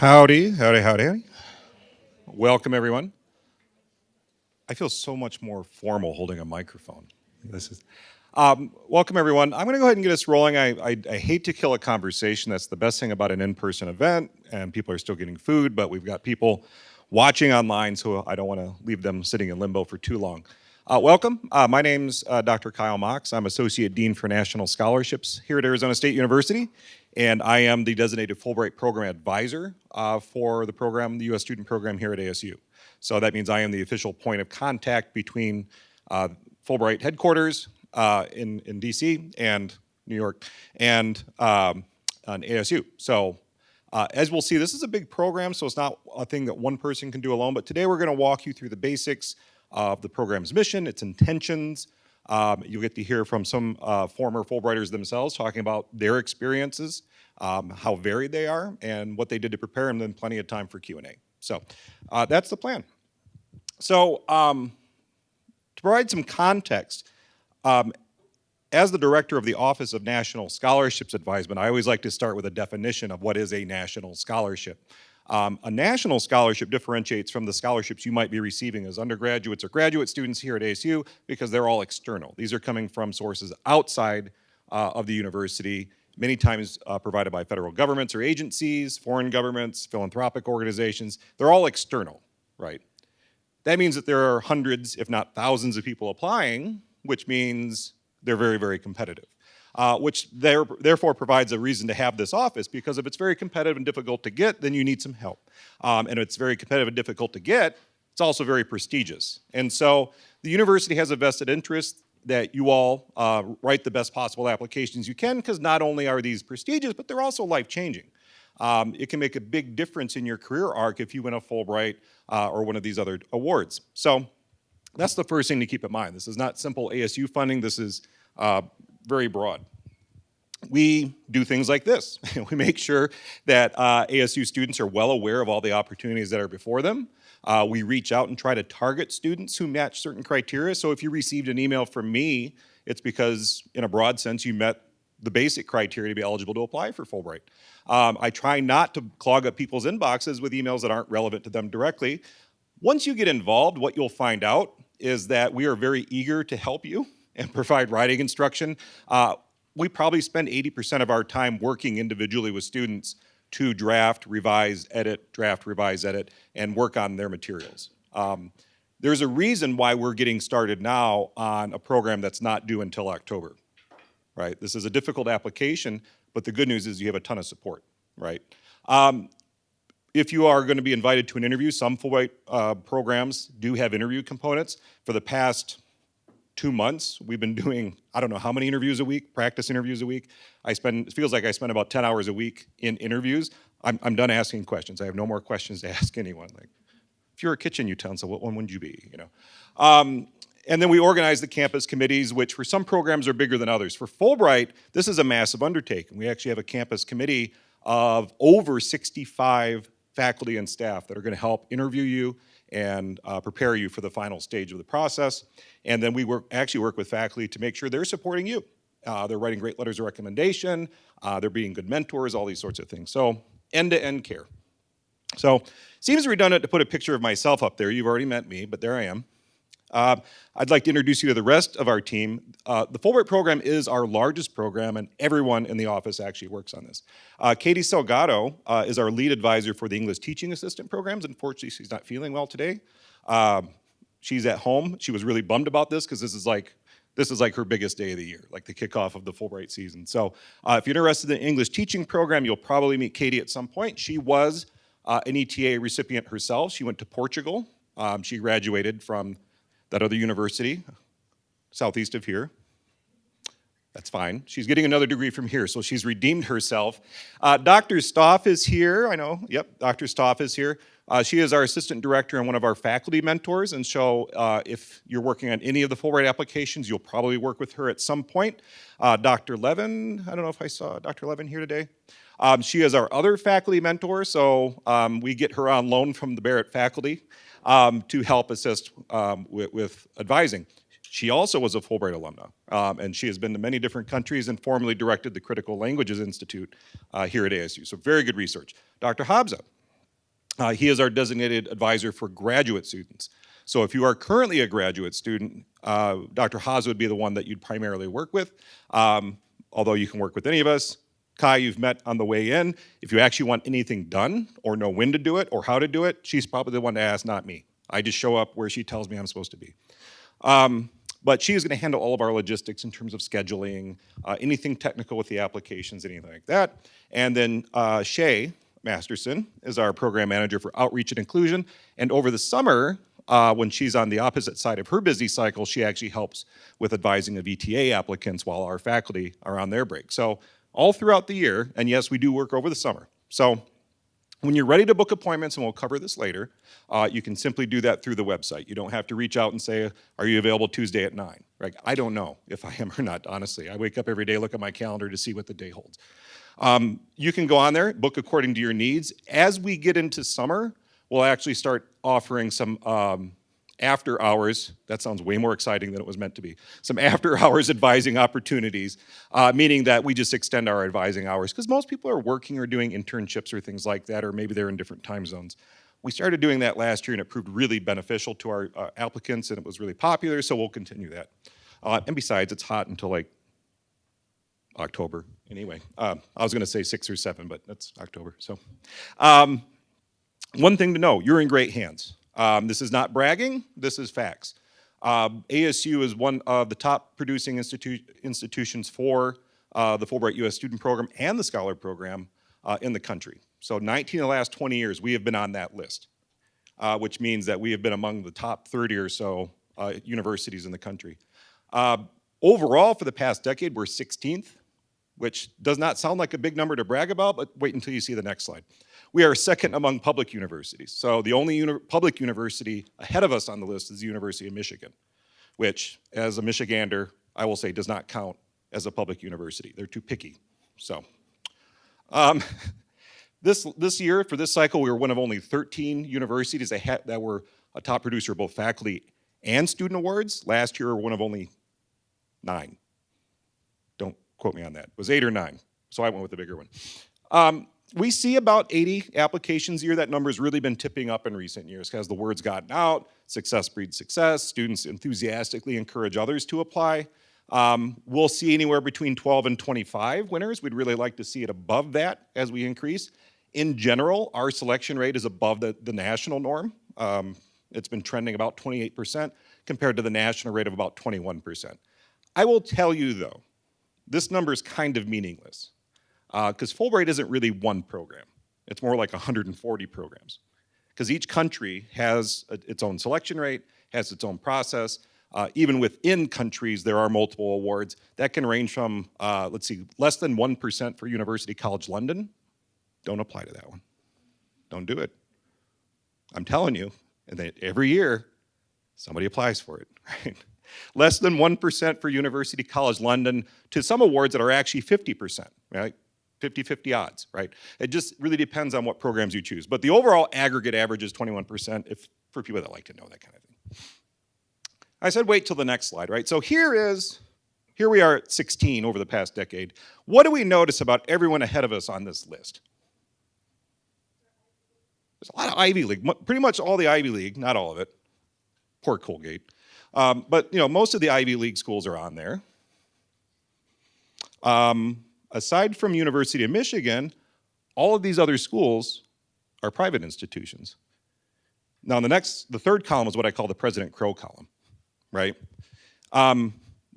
Howdy, howdy, howdy, howdy. Welcome, everyone. I feel so much more formal holding a microphone. This is welcome, everyone. I'm going to go ahead and get us rolling. I hate to kill a conversation. That's the best thing about an in-person event, and people are still getting food, but we've got people watching online, so I don't want to leave them sitting in limbo for too long. Welcome. My name's Dr. Kyle Mox. I'm Associate Dean for National Scholarships here at Arizona State University, and I am the designated Fulbright Program Advisor for the program, the U.S. Student Program here at ASU. So that means I am the official point of contact between Fulbright headquarters in D.C. and New York and on ASU. So as we'll see, this is a big program, so it's not a thing that one person can do alone, but today we're going to walk you through the basics of the program's mission, its intentions. You'll get to hear from some former Fulbrighters themselves talking about their experiences, how varied they are, and what they did to prepare, and then plenty of time for Q&A. So that's the plan. So to provide some context, as the director of the Office of National Scholarships Advisement, I always like to start with a definition of what is a national scholarship. A national scholarship differentiates from the scholarships you might be receiving as undergraduates or graduate students here at ASU because they're all external. These are coming from sources outside of the university, many times provided by federal governments or agencies, foreign governments, philanthropic organizations. They're all external, right? That means that there are hundreds, if not thousands of people applying, which means they're very, very competitive. Which therefore provides a reason to have this office, because if it's very competitive and difficult to get, then you need some help. And if it's very competitive and difficult to get, it's also very prestigious. And so the university has a vested interest that you all write the best possible applications you can, because not only are these prestigious, but they're also life-changing. It can make a big difference in your career arc if you win a Fulbright or one of these other awards. So that's the first thing to keep in mind. This is not simple ASU funding. This is very broad. We do things like this. We make sure that ASU students are well aware of all the opportunities that are before them. We reach out and try to target students who match certain criteria. So if you received an email from me, it's because, in a broad sense, you met the basic criteria to be eligible to apply for Fulbright. I try not to clog up people's inboxes with emails that aren't relevant to them directly. Once you get involved, what you'll find out is that we are very eager to help you and provide writing instruction. We probably spend 80% of our time working individually with students to draft, revise, edit, and work on their materials. There's a reason why we're getting started now on a program that's not due until October, right? This is a difficult application, but the good news is you have a ton of support, right? If you are going to be invited to an interview, some Fulbright programs do have interview components. For the past 2 months, we've been doing, I don't know how many interviews a week, practice interviews a week. It feels like I spend about 10 hours a week in interviews. I'm done asking questions. I have no more questions to ask anyone. Like, if you're a kitchen utensil, what one would you be, you know? And then we organize the campus committees, which for some programs are bigger than others. For Fulbright, this is a massive undertaking. We actually have a campus committee of over 65 faculty and staff that are going to help interview you and prepare you for the final stage of the process. And then we actually work with faculty to make sure they're supporting you. They're writing great letters of recommendation, they're being good mentors, all these sorts of things. So end-to-end care. So seems redundant to put a picture of myself up there. You've already met me, but there I am. I'd like to introduce you to the rest of our team. The Fulbright program is our largest program, and everyone in the office actually works on this. Katie Salgado is our lead advisor for the English teaching assistant programs. Unfortunately, she's not feeling well today. She's at home. She was really bummed about this because this is like her biggest day of the year, like the kickoff of the Fulbright season. So if you're interested in the English teaching program, you'll probably meet Katie at some point. She was an ETA recipient herself. She went to Portugal. She graduated from that other university, southeast of here. That's fine. She's getting another degree from here, so she's redeemed herself. Dr. Stoff is here, I know, yep, Dr. Stoff is here. She is our assistant director and one of our faculty mentors, and so if you're working on any of the Fulbright applications, you'll probably work with her at some point. Dr. Levin, I don't know if I saw Dr. Levin here today. She is our other faculty mentor, so we get her on loan from the Barrett faculty to help assist with advising. She also was a Fulbright alumna, and she has been to many different countries and formerly directed the Critical Languages Institute here at ASU. So very good research. Dr. Habza. He is our designated advisor for graduate students. So if you are currently a graduate student, Dr. Haas would be the one that you'd primarily work with, although you can work with any of us. Kai, you've met on the way in. If you actually want anything done or know when to do it or how to do it, she's probably the one to ask, not me. I just show up where she tells me I'm supposed to be. But she is going to handle all of our logistics in terms of scheduling, anything technical with the applications, anything like that. And then Shay Masterson is our program manager for outreach and inclusion. And over the summer, when she's on the opposite side of her busy cycle, she actually helps with advising of ETA applicants while our faculty are on their break. So all throughout the year, and yes, we do work over the summer. So when you're ready to book appointments, and we'll cover this later, you can simply do that through the website. You don't have to reach out and say, are you available Tuesday at 9? Right? I don't know if I am or not, honestly. I wake up every day, look at my calendar to see what the day holds. You can go on there, book according to your needs. As we get into summer, we'll actually start offering some after hours, that sounds way more exciting than it was meant to be, some after hours advising opportunities, meaning that we just extend our advising hours, because most people are working or doing internships or things like that, or maybe they're in different time zones. We started doing that last year and it proved really beneficial to our applicants and it was really popular, so we'll continue that. And besides, it's hot until like October anyway. I was gonna say 6 or 7, but that's October, so. One thing to know, you're in great hands. This is not bragging, this is facts. ASU is one of the top producing institutions for the Fulbright U.S. Student Program and the Scholar Program in the country. So 19 of the last 20 years, we have been on that list, which means that we have been among the top 30 or so universities in the country. Overall, for the past decade, we're 16th, which does not sound like a big number to brag about, but wait until you see the next slide. We are second among public universities. So the only public university ahead of us on the list is the University of Michigan, which, as a Michigander, I will say does not count as a public university. They're too picky. So this year, for this cycle, we were one of only 13 universities that were a top producer of both faculty and student awards. Last year, we were one of only 9. Don't quote me on that. It was 8 or 9, so I went with the bigger one. We see about 80 applications a year. That number's really been tipping up in recent years as the word's gotten out, success breeds success, students enthusiastically encourage others to apply. We'll see anywhere between 12 and 25 winners. We'd really like to see it above that as we increase. In general, our selection rate is above the national norm. It's been trending about 28% compared to the national rate of about 21%. I will tell you though, this number is kind of meaningless. Because Fulbright isn't really one program. It's more like 140 programs. Because each country has its own selection rate, has its own process. Even within countries, there are multiple awards. That can range from, let's see, less than 1% for University College London. Don't apply to that one. Don't do it. I'm telling you, and then every year, somebody applies for it, right? Less than 1% for University College London to some awards that are actually 50%, right? 50-50 odds, right? It just really depends on what programs you choose. But the overall aggregate average is 21% for people that like to know that kind of thing. I said wait till the next slide, right? So here we are at 16 over the past decade. What do we notice about everyone ahead of us on this list? There's a lot of Ivy League, pretty much all the Ivy League, not all of it. Poor Colgate. But you know, most of the Ivy League schools are on there. Aside from University of Michigan, all of these other schools are private institutions. Now the third column is what I call the President Crow column, right?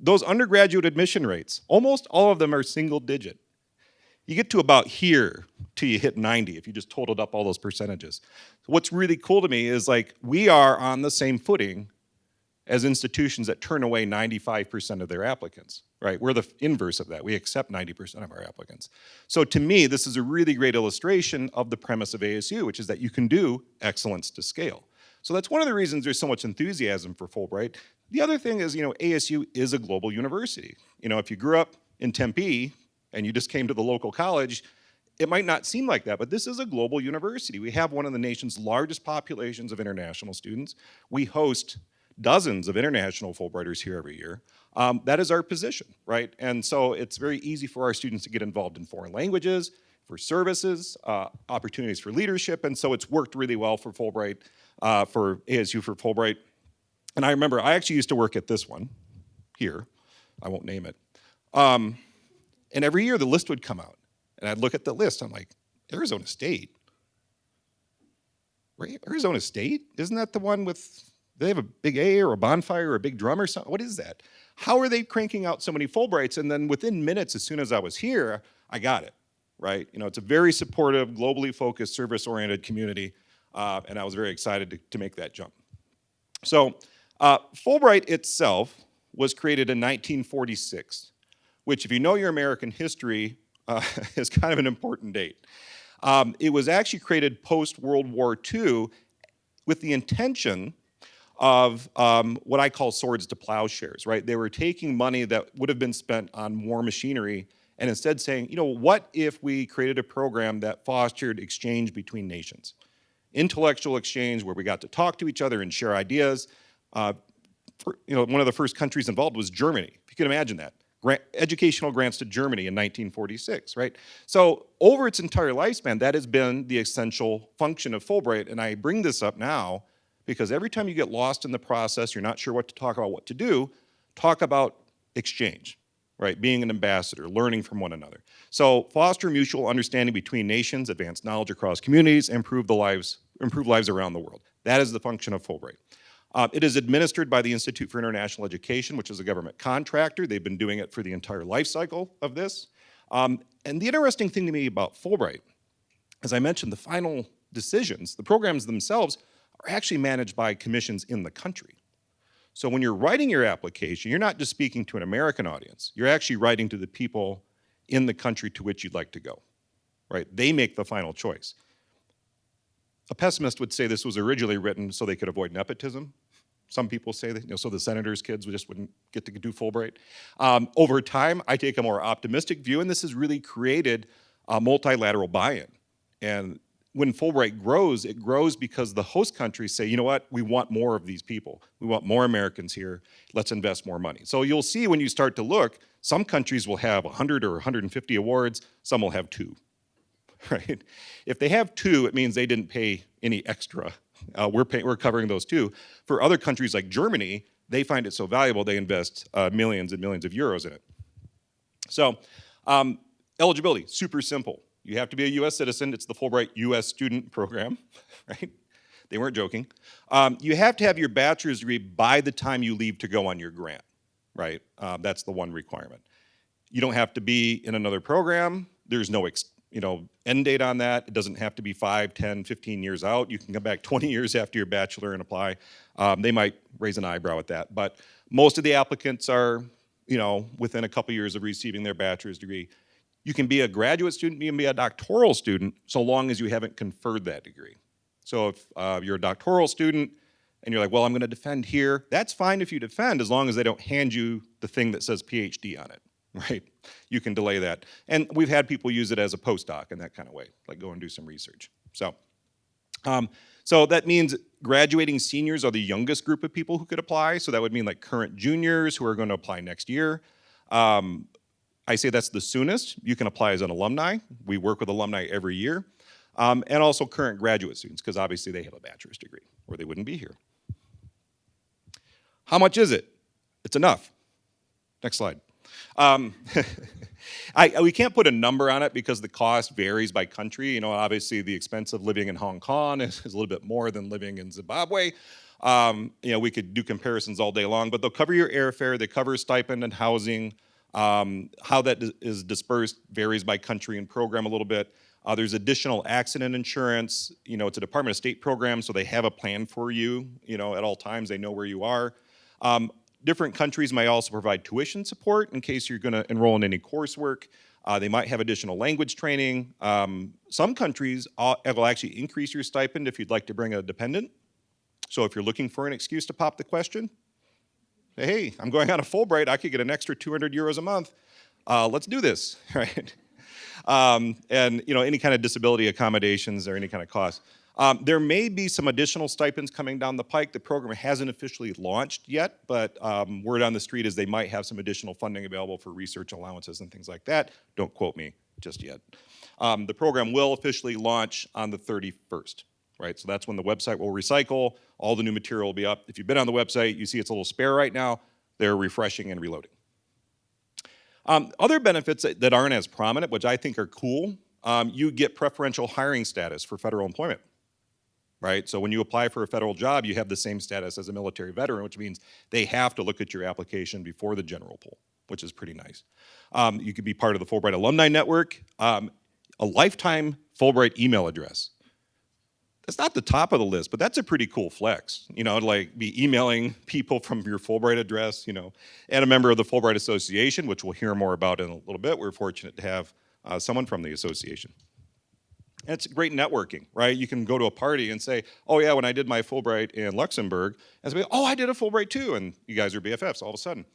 Those undergraduate admission rates, almost all of them are single digit. You get to about here till you hit 90 if you just totaled up all those percentages. What's really cool to me is like we are on the same footing as institutions that turn away 95% of their applicants, right? We're the inverse of that. We accept 90% of our applicants. So to me, this is a really great illustration of the premise of ASU, which is that you can do excellence to scale. So that's one of the reasons there's so much enthusiasm for Fulbright. The other thing is, you know, ASU is a global university. You know, if you grew up in Tempe and you just came to the local college, it might not seem like that, but this is a global university. We have one of the nation's largest populations of international students. We host dozens of international Fulbrighters here every year. That is our position, right? And so it's very easy for our students to get involved in foreign languages, for services, opportunities for leadership, and so it's worked really well for Fulbright, for ASU for Fulbright. And I remember I actually used to work at this one here. I won't name it. And every year the list would come out, and I'd look at the list. I'm like, Arizona State? Right? Arizona State? Isn't that the one with, do they have a big A or a bonfire or a big drum or something? What is that? How are they cranking out so many Fulbrights? And then within minutes, as soon as I was here, I got it, right? You know, it's a very supportive, globally focused, service-oriented community, and I was very excited to make that jump. So Fulbright itself was created in 1946, which if you know your American history, is kind of an important date. It was actually created post-World War II with the intention of what I call swords to plowshares, right? They were taking money that would have been spent on war machinery and instead saying, you know, what if we created a program that fostered exchange between nations? Intellectual exchange where we got to talk to each other and share ideas. You know, one of the first countries involved was Germany, if you can imagine that. Educational grants to Germany in 1946, right? So over its entire lifespan, that has been the essential function of Fulbright, and I bring this up now because every time you get lost in the process, you're not sure what to talk about, what to do, talk about exchange, right? Being an ambassador, learning from one another. So foster mutual understanding between nations, advance knowledge across communities, improve lives around the world. That is the function of Fulbright. It is administered by the Institute for International Education, which is a government contractor. They've been doing it for the entire life cycle of this. And the interesting thing to me about Fulbright, as I mentioned, the final decisions, the programs themselves are actually managed by commissions in the country. So when you're writing your application, you're not just speaking to an American audience, you're actually writing to the people in the country to which you'd like to go, right? They make the final choice. A pessimist would say this was originally written so they could avoid nepotism. Some people say that, you know, so the senators' kids just wouldn't get to do Fulbright. Over time, I take a more optimistic view, and this has really created a multilateral buy-in. And when Fulbright grows, it grows because the host countries say, you know what, we want more of these people. We want more Americans here. Let's invest more money. So you'll see when you start to look, some countries will have 100 or 150 awards, some will have 2. Right? If they have 2, it means they didn't pay any extra. We're covering those 2. For other countries like Germany, they find it so valuable they invest millions and millions of euros in it. So eligibility, super simple. You have to be a US citizen. It's the Fulbright US student program, right? They weren't joking. You have to have your bachelor's degree by the time you leave to go on your grant, right? That's the one requirement. You don't have to be in another program. There's no end date on that. It doesn't have to be 5, 10, 15 years out. You can come back 20 years after your bachelor and apply. They might raise an eyebrow at that, but most of the applicants are, within a couple years of receiving their bachelor's degree. You can be a graduate student, you can be a doctoral student, so long as you haven't conferred that degree. So if you're a doctoral student and you're like, well, I'm gonna defend here, that's fine if you defend as long as they don't hand you the thing that says PhD on it, right? You can delay that. And we've had people use it as a postdoc in that kind of way, like go and do some research. So that means graduating seniors are the youngest group of people who could apply, so that would mean like current juniors who are gonna apply next year. I say that's the soonest. You can apply as an alumni. We work with alumni every year. And also current graduate students, because obviously they have a bachelor's degree, or they wouldn't be here. How much is it? It's enough. Next slide. We can't put a number on it because the cost varies by country. Obviously the expense of living in Hong Kong is a little bit more than living in Zimbabwe. We could do comparisons all day long, but they'll cover your airfare, they cover stipend and housing. How that is dispersed varies by country and program a little bit. There's additional accident insurance. It's a Department of State program, so they have a plan for you, at all times. They know where you are. Different countries might also provide tuition support in case you're gonna enroll in any coursework. They might have additional language training. Some countries will actually increase your stipend if you'd like to bring a dependent. So if you're looking for an excuse to pop the question, hey, I'm going on a Fulbright, I could get an extra 200 euros a month. Let's do this, right? And any kind of disability accommodations or any kind of cost. There may be some additional stipends coming down the pike. The program hasn't officially launched yet, but word on the street is they might have some additional funding available for research allowances and things like that. Don't quote me just yet. The program will officially launch on the 31st, right? So that's when the website will recycle, all the new material will be up. If you've been on the website, you see it's a little spare right now. They're refreshing and reloading. Other benefits that aren't as prominent, which I think are cool, you get preferential hiring status for federal employment, right? So when you apply for a federal job, you have the same status as a military veteran, which means they have to look at your application before the general pool, which is pretty nice. You could be part of the Fulbright Alumni Network, a lifetime Fulbright email address. That's not the top of the list, but that's a pretty cool flex, you know, to like be emailing people from your Fulbright address, you know, and a member of the Fulbright Association, which we'll hear more about in a little bit. We're fortunate to have someone from the association. And it's great networking, right? You can go to a party and say, oh yeah, when I did my Fulbright in Luxembourg, and somebody, oh, I did a Fulbright too, and you guys are BFFs all of a sudden.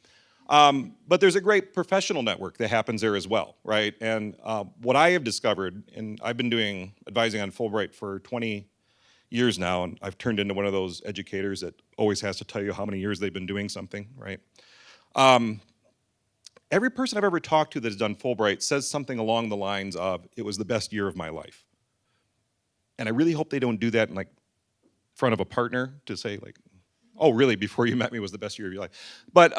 But there's a great professional network that happens there as well, right? And what I have discovered, and I've been doing advising on Fulbright for 20 years now, and I've turned into one of those educators that always has to tell you how many years they've been doing something, right? Every person I've ever talked to that has done Fulbright says something along the lines of, it was the best year of my life. And I really hope they don't do that in like front of a partner to say like, oh really, before you met me was the best year of your life. But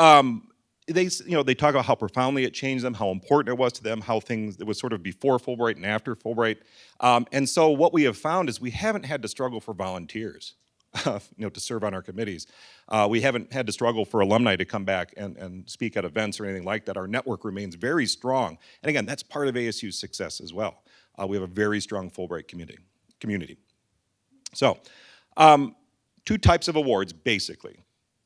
they talk about how profoundly it changed them, how important it was to them, how things, it was sort of before Fulbright and after Fulbright. And so what we have found is we haven't had to struggle for volunteers, to serve on our committees. We haven't had to struggle for alumni to come back and speak at events or anything like that. Our network remains very strong. And again, that's part of ASU's success as well. We have a very strong Fulbright community. So, two types of awards, basically.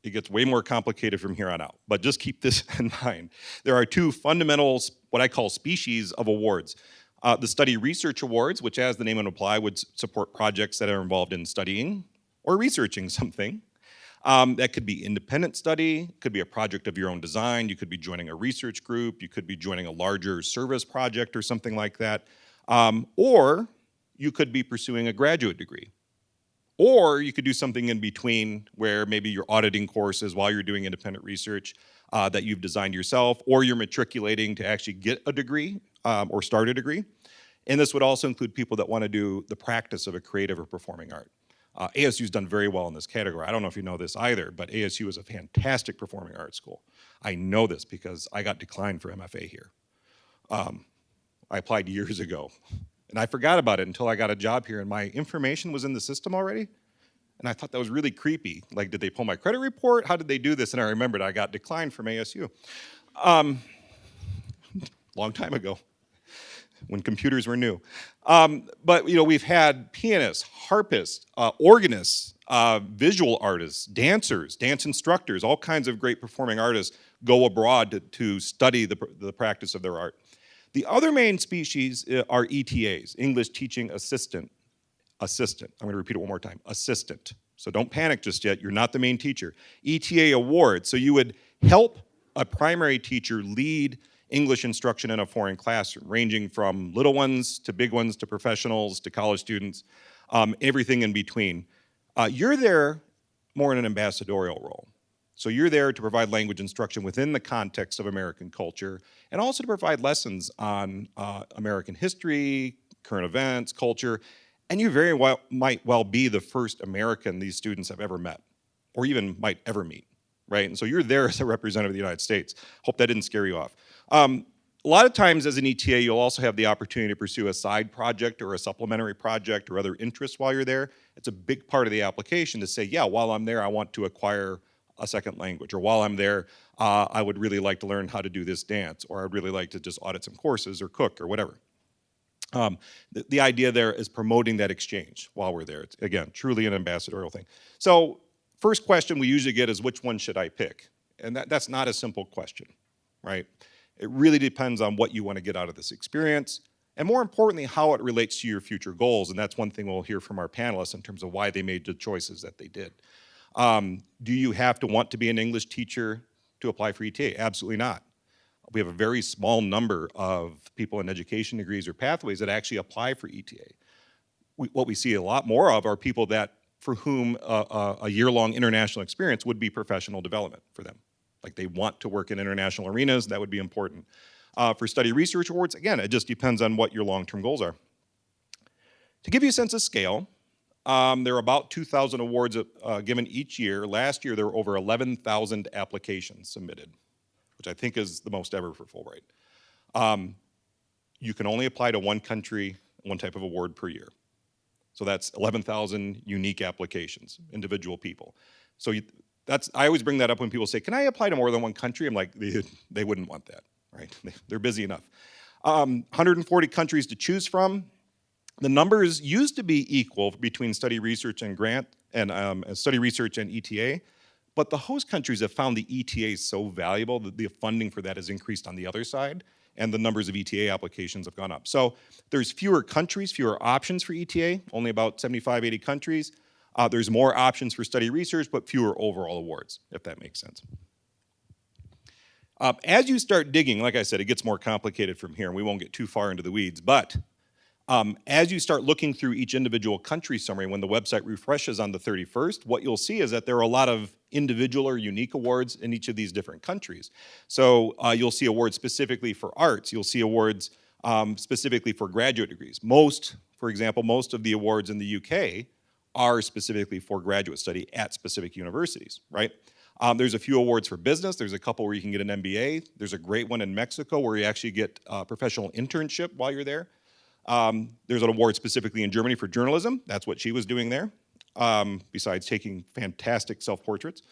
It gets way more complicated from here on out, but just keep this in mind. There are two fundamental, what I call species of awards. The Study Research Awards, which as the name would imply, would support projects that are involved in studying or researching something. That could be independent study, could be a project of your own design, you could be joining a research group, you could be joining a larger service project or something like that. Or you could be pursuing a graduate degree. Or you could do something in between where maybe you're auditing courses while you're doing independent research that you've designed yourself, or you're matriculating to actually get a degree or start a degree. And this would also include people that want to do the practice of a creative or performing art. ASU's done very well in this category. I don't know if you know this either, but ASU is a fantastic performing arts school. I know this because I got declined for MFA here. I applied years ago. And I forgot about it until I got a job here and my information was in the system already. And I thought that was really creepy. Like, did they pull my credit report? How did they do this? And I remembered I got declined from ASU. Long time ago, when computers were new. But we've had pianists, harpists, organists, visual artists, dancers, dance instructors, all kinds of great performing artists go abroad to study the practice of their art. The other main species are ETAs, English Teaching Assistant. I'm going to repeat it one more time, assistant. So don't panic just yet, you're not the main teacher. ETA award, so you would help a primary teacher lead English instruction in a foreign classroom, ranging from little ones to big ones to professionals to college students, everything in between. You're there more in an ambassadorial role. So you're there to provide language instruction within the context of American culture and also to provide lessons on American history, current events, culture, and you very well might well be the first American these students have ever met or even might ever meet, right? And so you're there as a representative of the United States. Hope that didn't scare you off. A lot of times as an ETA, you'll also have the opportunity to pursue a side project or a supplementary project or other interests while you're there. It's a big part of the application to say, yeah, while I'm there, I want to acquire a second language, or while I'm there, I would really like to learn how to do this dance, or I'd really like to just audit some courses or cook or whatever. The idea there is promoting that exchange while we're there. It's, again, truly an ambassadorial thing. So first question we usually get is, which one should I pick? And that's not a simple question, right? It really depends on what you want to get out of this experience, and more importantly, how it relates to your future goals. And that's one thing we'll hear from our panelists in terms of why they made the choices that they did. Do you have to want to be an English teacher to apply for ETA? Absolutely not. We have a very small number of people in education degrees or pathways that actually apply for ETA. What we see a lot more of are people for whom a year-long international experience would be professional development for them. Like they want to work in international arenas, that would be important. For study research awards, again, it just depends on what your long-term goals are. To give you a sense of scale, there are about 2,000 awards given each year. Last year, there were over 11,000 applications submitted, which I think is the most ever for Fulbright. You can only apply to one country, one type of award per year. So that's 11,000 unique applications, individual people. So I always bring that up when people say, can I apply to more than one country? I'm like, they wouldn't want that, right? They're busy enough. 140 countries to choose from. The numbers used to be equal between study research and grant and study research and ETA, but the host countries have found the ETA so valuable that the funding for that has increased on the other side, and the numbers of ETA applications have gone up. So there's fewer countries, fewer options for ETA, only about 75, 80 countries. There's more options for study research, but fewer overall awards, if that makes sense. As you start digging, like I said, it gets more complicated from here, and we won't get too far into the weeds, but as you start looking through each individual country summary, when the website refreshes on the 31st, what you'll see is that there are a lot of individual or unique awards in each of these different countries. So you'll see awards specifically for arts. You'll see awards specifically for graduate degrees. For example, most of the awards in the UK are specifically for graduate study at specific universities, right? There's a few awards for business. There's a couple where you can get an MBA. There's a great one in Mexico where you actually get a professional internship while you're there. There's an award specifically in Germany for journalism. That's what she was doing there, besides taking fantastic self-portraits.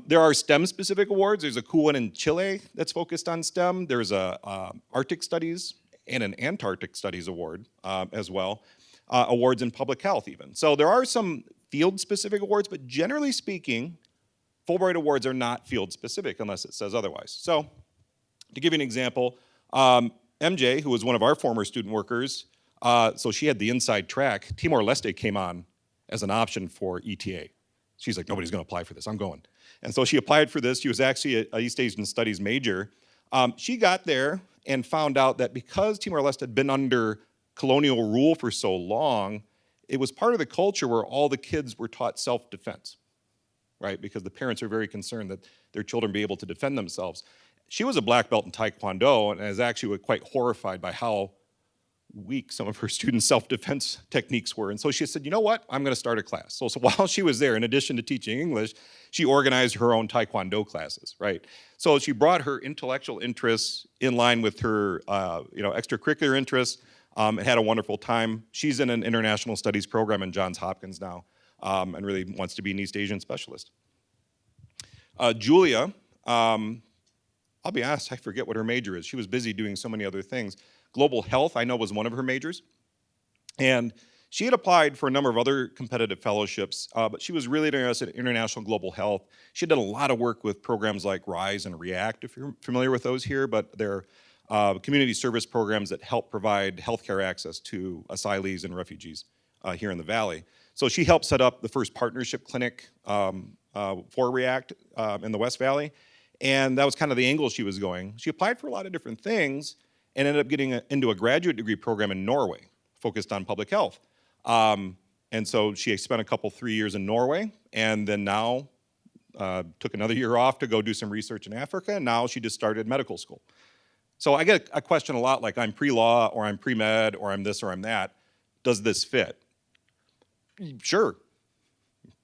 There are STEM-specific awards. There's a cool one in Chile that's focused on STEM. There's a Arctic Studies and an Antarctic Studies award as well. Awards in public health even. So there are some field-specific awards, but generally speaking, Fulbright awards are not field-specific unless it says otherwise. So to give you an example, MJ, who was one of our former student workers, so she had the inside track. Timor-Leste came on as an option for ETA. She's like, nobody's gonna apply for this, I'm going. And so she applied for this. She was actually an East Asian Studies major. She got there and found out that because Timor-Leste had been under colonial rule for so long, it was part of the culture where all the kids were taught self-defense, right? Because the parents are very concerned that their children be able to defend themselves. She was a black belt in Taekwondo and is actually quite horrified by how weak some of her students' self-defense techniques were. And so she said, you know what, I'm gonna start a class. So while she was there, in addition to teaching English, she organized her own Taekwondo classes, right? So she brought her intellectual interests in line with her extracurricular interests and had a wonderful time. She's in an international studies program in Johns Hopkins now and really wants to be an East Asian specialist. Julia, I'll be honest, I forget what her major is. She was busy doing so many other things. Global health, I know, was one of her majors. And she had applied for a number of other competitive fellowships, but she was really interested in international global health. She had done a lot of work with programs like RISE and REACT, if you're familiar with those here, but they're community service programs that help provide healthcare access to asylees and refugees here in the Valley. So she helped set up the first partnership clinic for REACT in the West Valley. And that was kind of the angle she was going. She applied for a lot of different things and ended up getting into a graduate degree program in Norway, focused on public health. And so she spent 3 years in Norway, and then now took another year off to go do some research in Africa, and now she just started medical school. So I get a question a lot like, I'm pre-law, or I'm pre-med, or I'm this, or I'm that. Does this fit? Sure.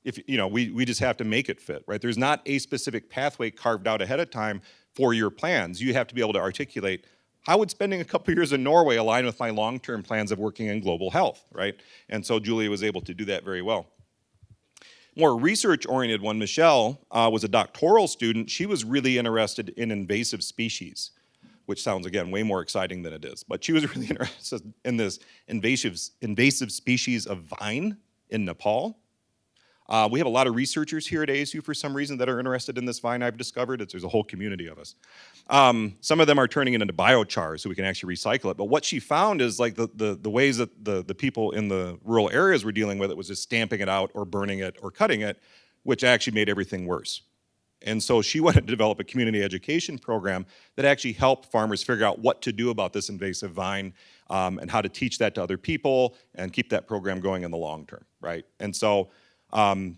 If, we just have to make it fit, right? There's not a specific pathway carved out ahead of time for your plans. You have to be able to articulate, how would spending a couple years in Norway align with my long-term plans of working in global health, right? And so Julia was able to do that very well. More research-oriented one, Michelle, was a doctoral student. She was really interested in invasive species, which sounds, again, way more exciting than it is. But she was really interested in this invasive species of vine in Nepal. We have a lot of researchers here at ASU for some reason that are interested in this vine I've discovered. There's a whole community of us. Some of them are turning it into biochar so we can actually recycle it. But what she found is like the ways that the people in the rural areas were dealing with it was just stamping it out or burning it or cutting it, which actually made everything worse. And so she wanted to develop a community education program that actually helped farmers figure out what to do about this invasive vine and how to teach that to other people and keep that program going in the long term, right? And so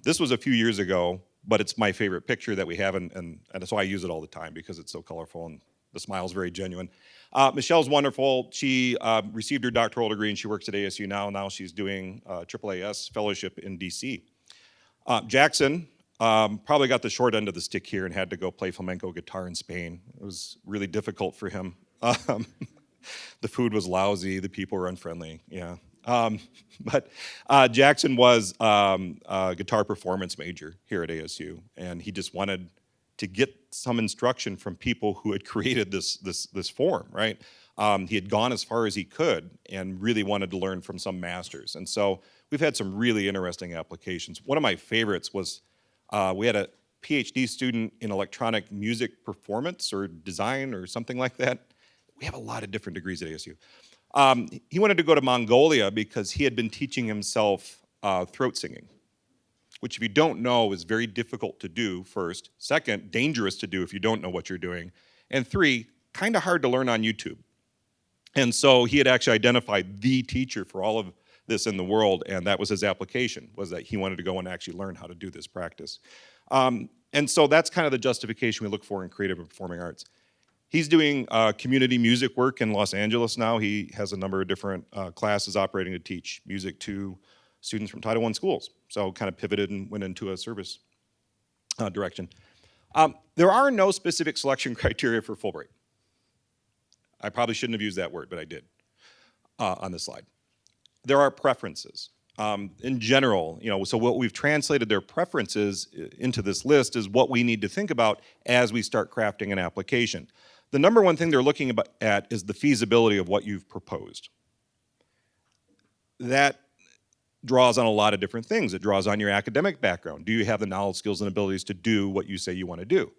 this was a few years ago, but it's my favorite picture that we have, and so I use it all the time because it's so colorful and The smile's very genuine. Michelle's wonderful. She received her doctoral degree and she works at ASU now. Now she's doing AAAS fellowship in DC. Jackson probably got the short end of the stick here and had to go play flamenco guitar in Spain. It was really difficult for him. The food was lousy, the people were unfriendly, yeah. But Jackson was a guitar performance major here at ASU, and he just wanted to get some instruction from people who had created this form, right? He had gone as far as he could and really wanted to learn from some masters. And so we've had some really interesting applications. One of my favorites was we had a PhD student in electronic music performance or design or something like that. We have a lot of different degrees at ASU. He wanted to go to Mongolia because he had been teaching himself throat singing, which if you don't know is very difficult to do, first. Second, dangerous to do if you don't know what you're doing. And three, kind of hard to learn on YouTube. And so he had actually identified the teacher for all of this in the world, and that was his application, was that he wanted to go and actually learn how to do this practice. And so that's kind of the justification we look for in creative and performing arts. He's doing community music work in Los Angeles now. He has a number of different classes operating to teach music to students from Title I schools. So kind of pivoted and went into a service direction. There are no specific selection criteria for Fulbright. I probably shouldn't have used that word, but I did on this slide. There are preferences. In general, so what we've translated their preferences into this list is what we need to think about as we start crafting an application. The number one thing they're looking at is the feasibility of what you've proposed. That draws on a lot of different things. It draws on your academic background. Do you have the knowledge, skills, and abilities to do what you say you want to do?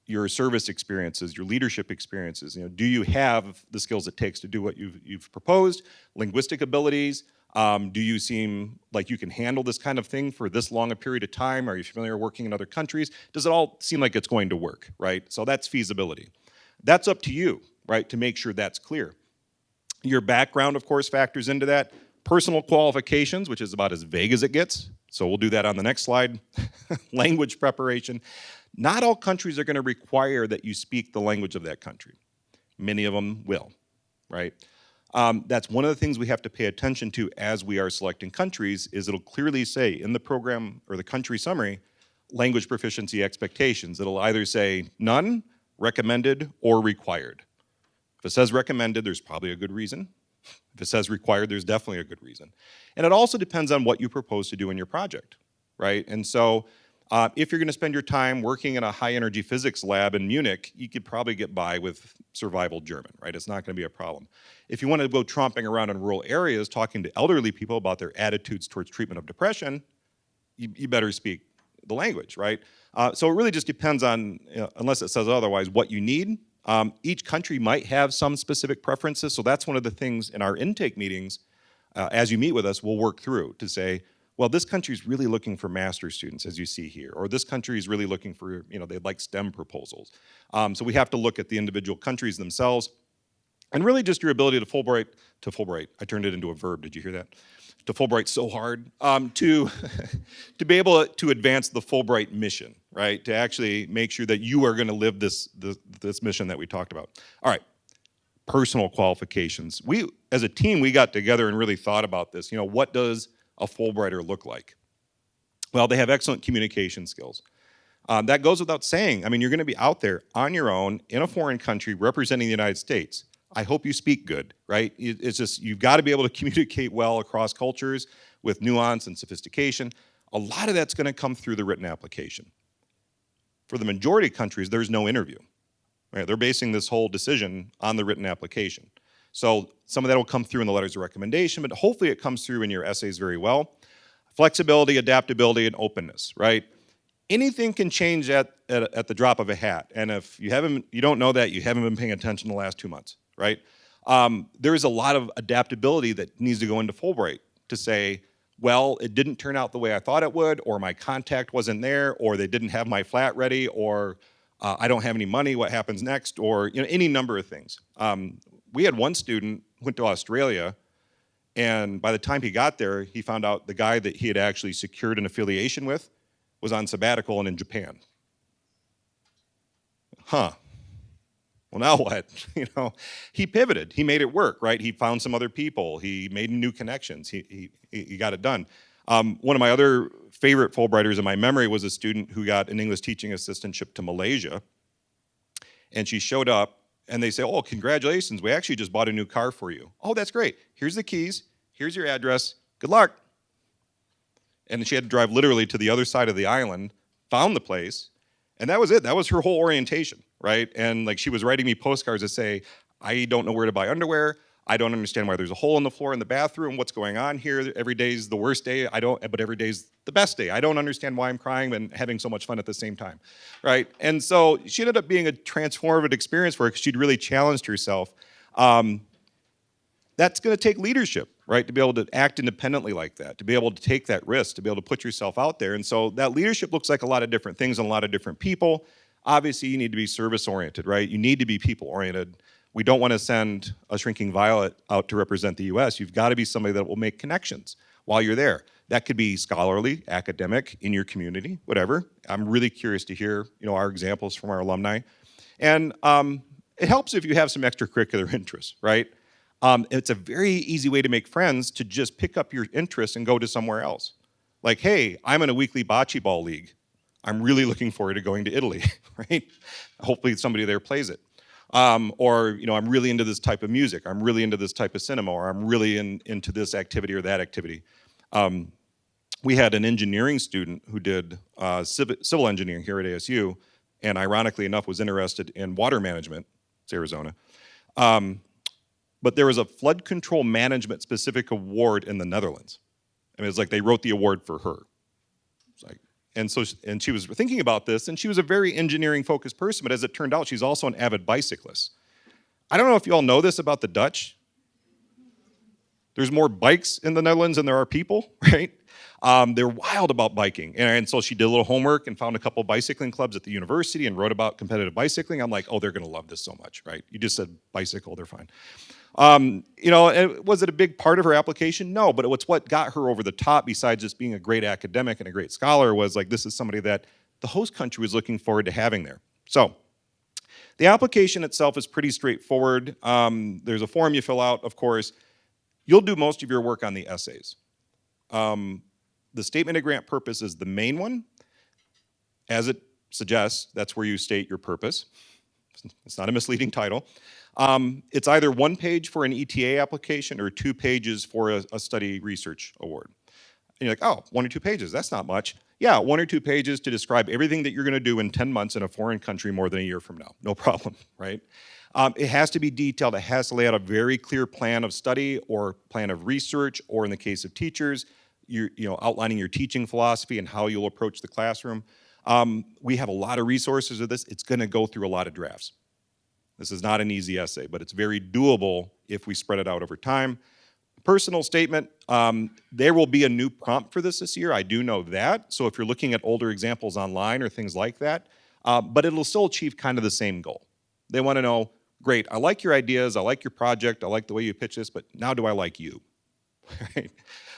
Your service experiences, your leadership experiences. Do you have the skills it takes to do what you've proposed? Linguistic abilities. Do you seem like you can handle this kind of thing for this long a period of time? Are you familiar working in other countries? Does it all seem like it's going to work, right? So that's feasibility. That's up to you, right, to make sure that's clear. Your background, of course, factors into that. Personal qualifications, which is about as vague as it gets. So we'll do that on the next slide. Language preparation. Not all countries are going to require that you speak the language of that country. Many of them will, right? That's one of the things we have to pay attention to as we are selecting countries, is it'll clearly say in the program or the country summary, language proficiency expectations. It'll either say none, recommended, or required. If it says recommended, there's probably a good reason. If it says required, there's definitely a good reason. And it also depends on what you propose to do in your project, right? And so if you're going to spend your time working in a high-energy physics lab in Munich, you could probably get by with survival German, right? It's not going to be a problem. If you want to go tromping around in rural areas talking to elderly people about their attitudes towards treatment of depression, you better speak the language, right? So it really just depends on, unless it says otherwise, what you need. Each country might have some specific preferences, so that's one of the things in our intake meetings, as you meet with us, we'll work through to say, well, this country is really looking for master's students, as you see here, or this country is really looking for, they'd like STEM proposals. So we have to look at the individual countries themselves, and really just your ability to Fulbright, I turned it into a verb, did you hear that? To Fulbright so hard, to be able to advance the Fulbright mission, right? To actually make sure that you are gonna live this mission that we talked about. All right, personal qualifications. We, as a team, we got together and really thought about this. What does a Fulbrighter look like? Well, they have excellent communication skills. That goes without saying. I mean, you're gonna be out there on your own in a foreign country representing the United States. I hope you speak good, right? It's just, you've got to be able to communicate well across cultures with nuance and sophistication. A lot of that's going to come through the written application. For the majority of countries, there's no interview, right? They're basing this whole decision on the written application. So some of that will come through in the letters of recommendation, but hopefully it comes through in your essays very well. Flexibility, adaptability, and openness, right? Anything can change at the drop of a hat. And if you don't know that, you haven't been paying attention the last 2 months. Right? There is a lot of adaptability that needs to go into Fulbright to say, well, it didn't turn out the way I thought it would, or my contact wasn't there, or they didn't have my flat ready, or I don't have any money, what happens next, or any number of things. We had one student who went to Australia, and by the time he got there, he found out the guy that he had actually secured an affiliation with was on sabbatical and in Japan. Huh. Well, now what? He pivoted. He made it work, right? He found some other people. He made new connections. He got it done. One of my other favorite Fulbrighters in my memory was a student who got an English teaching assistantship to Malaysia. And she showed up, and they say, oh, congratulations, we actually just bought a new car for you. Oh, that's great. Here's the keys. Here's your address. Good luck. And she had to drive literally to the other side of the island, found the place, and that was it. That was her whole orientation, right? And like, she was writing me postcards that say, I don't know where to buy underwear. I don't understand why there's a hole in the floor in the bathroom. What's going on here? Every day's the worst day. But every day's the best day. I don't understand why I'm crying and having so much fun at the same time, right? And so she ended up being a transformative experience for her because she'd really challenged herself. That's going to take leadership, right? To be able to act independently like that, to be able to take that risk, to be able to put yourself out there. And so that leadership looks like a lot of different things and a lot of different people. Obviously, you need to be service-oriented, right? You need to be people-oriented. We don't want to send a shrinking violet out to represent the US. You've got to be somebody that will make connections while you're there. That could be scholarly, academic, in your community, whatever. I'm really curious to hear, our examples from our alumni. And it helps if you have some extracurricular interests, right? It's a very easy way to make friends to just pick up your interests and go to somewhere else. Like, hey, I'm in a weekly bocce ball league. I'm really looking forward to going to Italy, right? Hopefully somebody there plays it. Or, I'm really into this type of music. I'm really into this type of cinema, or I'm really into this activity or that activity. We had an engineering student who did civil engineering here at ASU, and ironically enough was interested in water management. It's Arizona. But there was a flood control management specific award in the Netherlands. I mean, it's like they wrote the award for her. It's like, and she was thinking about this, and she was a very engineering focused person, but as it turned out, she's also an avid bicyclist. I don't know if you all know this about the Dutch. There's more bikes in the Netherlands than there are people, right? They're wild about biking. And so she did a little homework and found a couple bicycling clubs at the university and wrote about competitive bicycling. I'm like, oh, they're gonna love this so much, right? You just said bicycle, they're fine. Was it a big part of her application? No, but it's what got her over the top, besides just being a great academic and a great scholar, was like, this is somebody that the host country was looking forward to having there. So the application itself is pretty straightforward. There's a form you fill out, of course. You'll do most of your work on the essays. The statement of grant purpose is the main one. As it suggests, that's where you state your purpose. It's not a misleading title. It's either 1 page for an ETA application or 2 pages for a study research award. And you're like, oh, 1 or 2 pages, that's not much. Yeah, 1 or 2 pages to describe everything that you're gonna do in 10 months in a foreign country more than a year from now. No problem, right? It has to be detailed. It has to lay out a very clear plan of study or plan of research, or in the case of teachers, outlining your teaching philosophy and how you'll approach the classroom. We have a lot of resources of this. It's gonna go through a lot of drafts. This is not an easy essay, but it's very doable if we spread it out over time. Personal statement, there will be a new prompt for this year. I do know that. So if you're looking at older examples online or things like that, but it'll still achieve kind of the same goal. They want to know, great, I like your ideas, I like your project, I like the way you pitch this, but now do I like you? Right?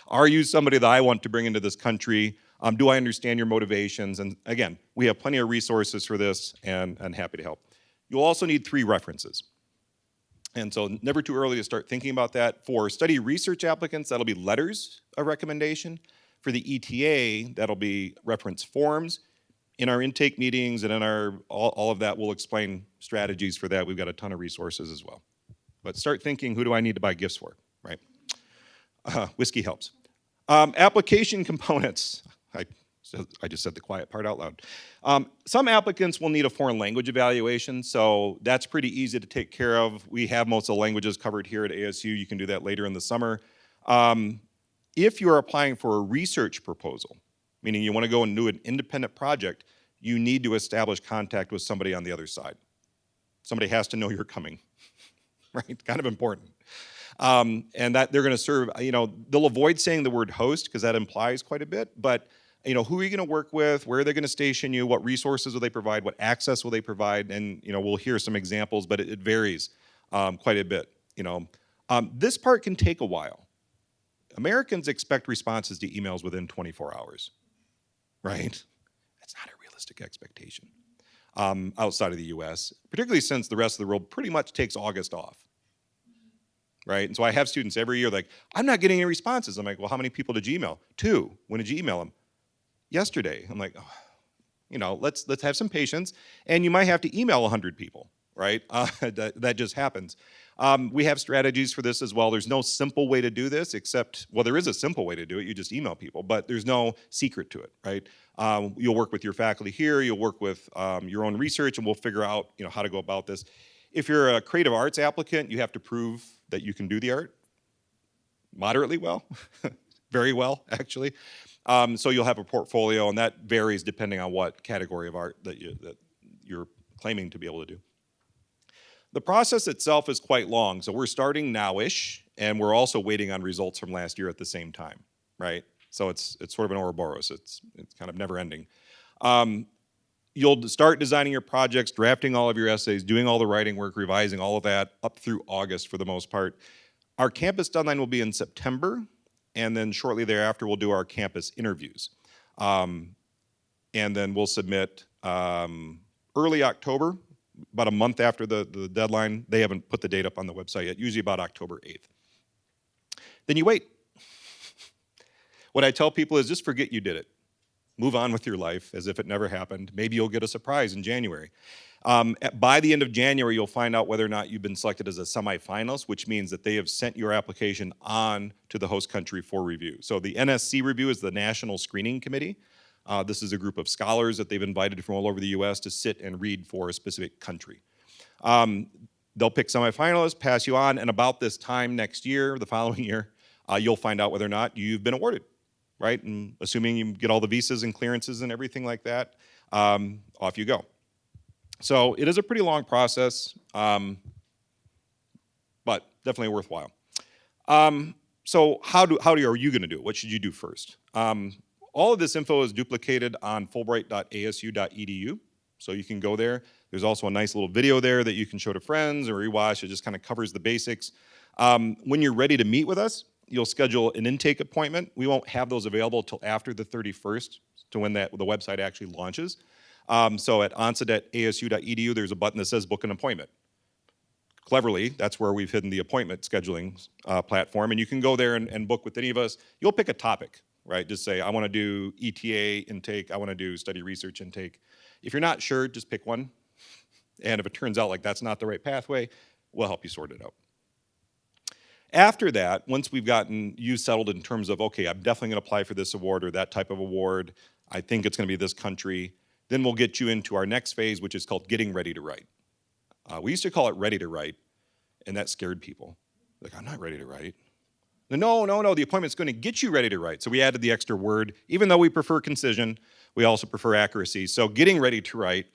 Are you somebody that I want to bring into this country? Do I understand your motivations? And again, we have plenty of resources for this, and happy to help. You'll also need 3 references. And so never too early to start thinking about that. For study research applicants, that'll be letters of recommendation. For the ETA, that'll be reference forms. In our intake meetings and in all of that, we'll explain strategies for that. We've got a ton of resources as well. But start thinking, who do I need to buy gifts for, right? Whiskey helps. Application components. I just said the quiet part out loud. Some applicants will need a foreign language evaluation, so that's pretty easy to take care of. We have most of the languages covered here at ASU. You can do that later in the summer. If you're applying for a research proposal, meaning you want to go and do an independent project, you need to establish contact with somebody on the other side. Somebody has to know you're coming, right? Kind of important. And that they're going to serve, they'll avoid saying the word host because that implies quite a bit, but who are you going to work with? Where are they going to station you? What resources will they provide? What access will they provide? And we'll hear some examples, but it varies quite a bit. This part can take a while. Americans expect responses to emails within 24 hours, right? That's not a realistic expectation. outside of the US, particularly since the rest of the world pretty much takes August off, right? And so I have students every year like, I'm not getting any responses. I'm like, well, how many people did you email? 2. When did you email them? Yesterday. I'm like, oh, you know, let's have some patience. And you might have to email 100 people, right? That just happens. We have strategies for this as well. There's no simple way to do this except, well, there is a simple way to do it. You just email people, but there's no secret to it, right? You'll work with your faculty here. You'll work with your own research, and we'll figure out, you know, how to go about this. If you're a creative arts applicant, you have to prove that you can do the art moderately well, very well, actually. So you'll have a portfolio, and that varies depending on what category of art that you're claiming to be able to do. The process itself is quite long, so we're starting now-ish, and we're also waiting on results from last year at the same time, right? So it's sort of an Ouroboros. It's kind of never-ending. You'll start designing your projects, drafting all of your essays, doing all the writing work, revising all of that up through August for the most part. Our campus deadline will be in September, and then shortly thereafter we'll do our campus interviews. And then we'll submit early October, about a month after the deadline. They haven't put the date up on the website yet, usually about October 8th. Then you wait. What I tell people is just forget you did it. Move on with your life as if it never happened. Maybe you'll get a surprise in January. By the end of January, you'll find out whether or not you've been selected as a semifinalist, which means that they have sent your application on to the host country for review. So the NSC review is the National Screening Committee. This is a group of scholars that they've invited from all over the US to sit and read for a specific country. They'll pick semifinalists, pass you on, and about this time next year, the following year, you'll find out whether or not you've been awarded, right? And assuming you get all the visas and clearances and everything like that, off you go. So it is a pretty long process, but definitely worthwhile. So how are you gonna do it? What should you do first? All of this info is duplicated on fulbright.asu.edu, so you can go there. There's also a nice little video there that you can show to friends or rewatch. It just kind of covers the basics. When you're ready to meet with us, you'll schedule an intake appointment. We won't have those available until after the 31st, to when the website actually launches. So at onsa.asu.edu, there's a button that says book an appointment. Cleverly, that's where we've hidden the appointment scheduling platform, and you can go there and book with any of us. You'll pick a topic, right? Just say, I want to do ETA intake, I want to do study research intake. If you're not sure, just pick one. And if it turns out like that's not the right pathway, we'll help you sort it out. After that, once we've gotten you settled in terms of, okay, I'm definitely going to apply for this award or that type of award, I think it's going to be this country, then we'll get you into our next phase, which is called getting ready to write. We used to call it ready to write, and that scared people. Like, I'm not ready to write. No, the appointment's going to get you ready to write. So we added the extra word. Even though we prefer concision, we also prefer accuracy. So getting ready to write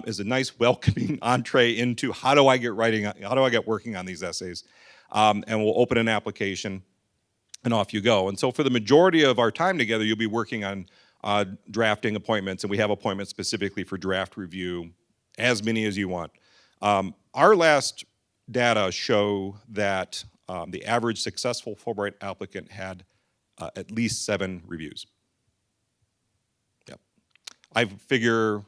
is a nice welcoming entree into how do I get writing, how do I get working on these essays? And we'll open an application, and off you go. And so for the majority of our time together, you'll be working on drafting appointments, and we have appointments specifically for draft review, as many as you want. Our last data show that the average successful Fulbright applicant had at least 7 reviews. Yep. I figure,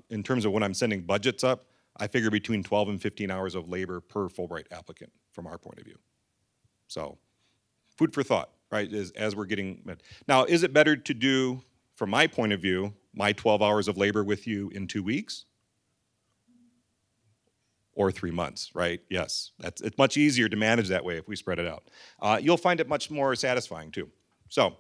in terms of when I'm sending budgets up, I figure between 12 and 15 hours of labor per Fulbright applicant from our point of view. So, food for thought, right, as we're getting. Now, is it better to do, from my point of view, my 12 hours of labor with you in 2 weeks? Or 3 months, right? Yes, it's much easier to manage that way if we spread it out. You'll find it much more satisfying too. So,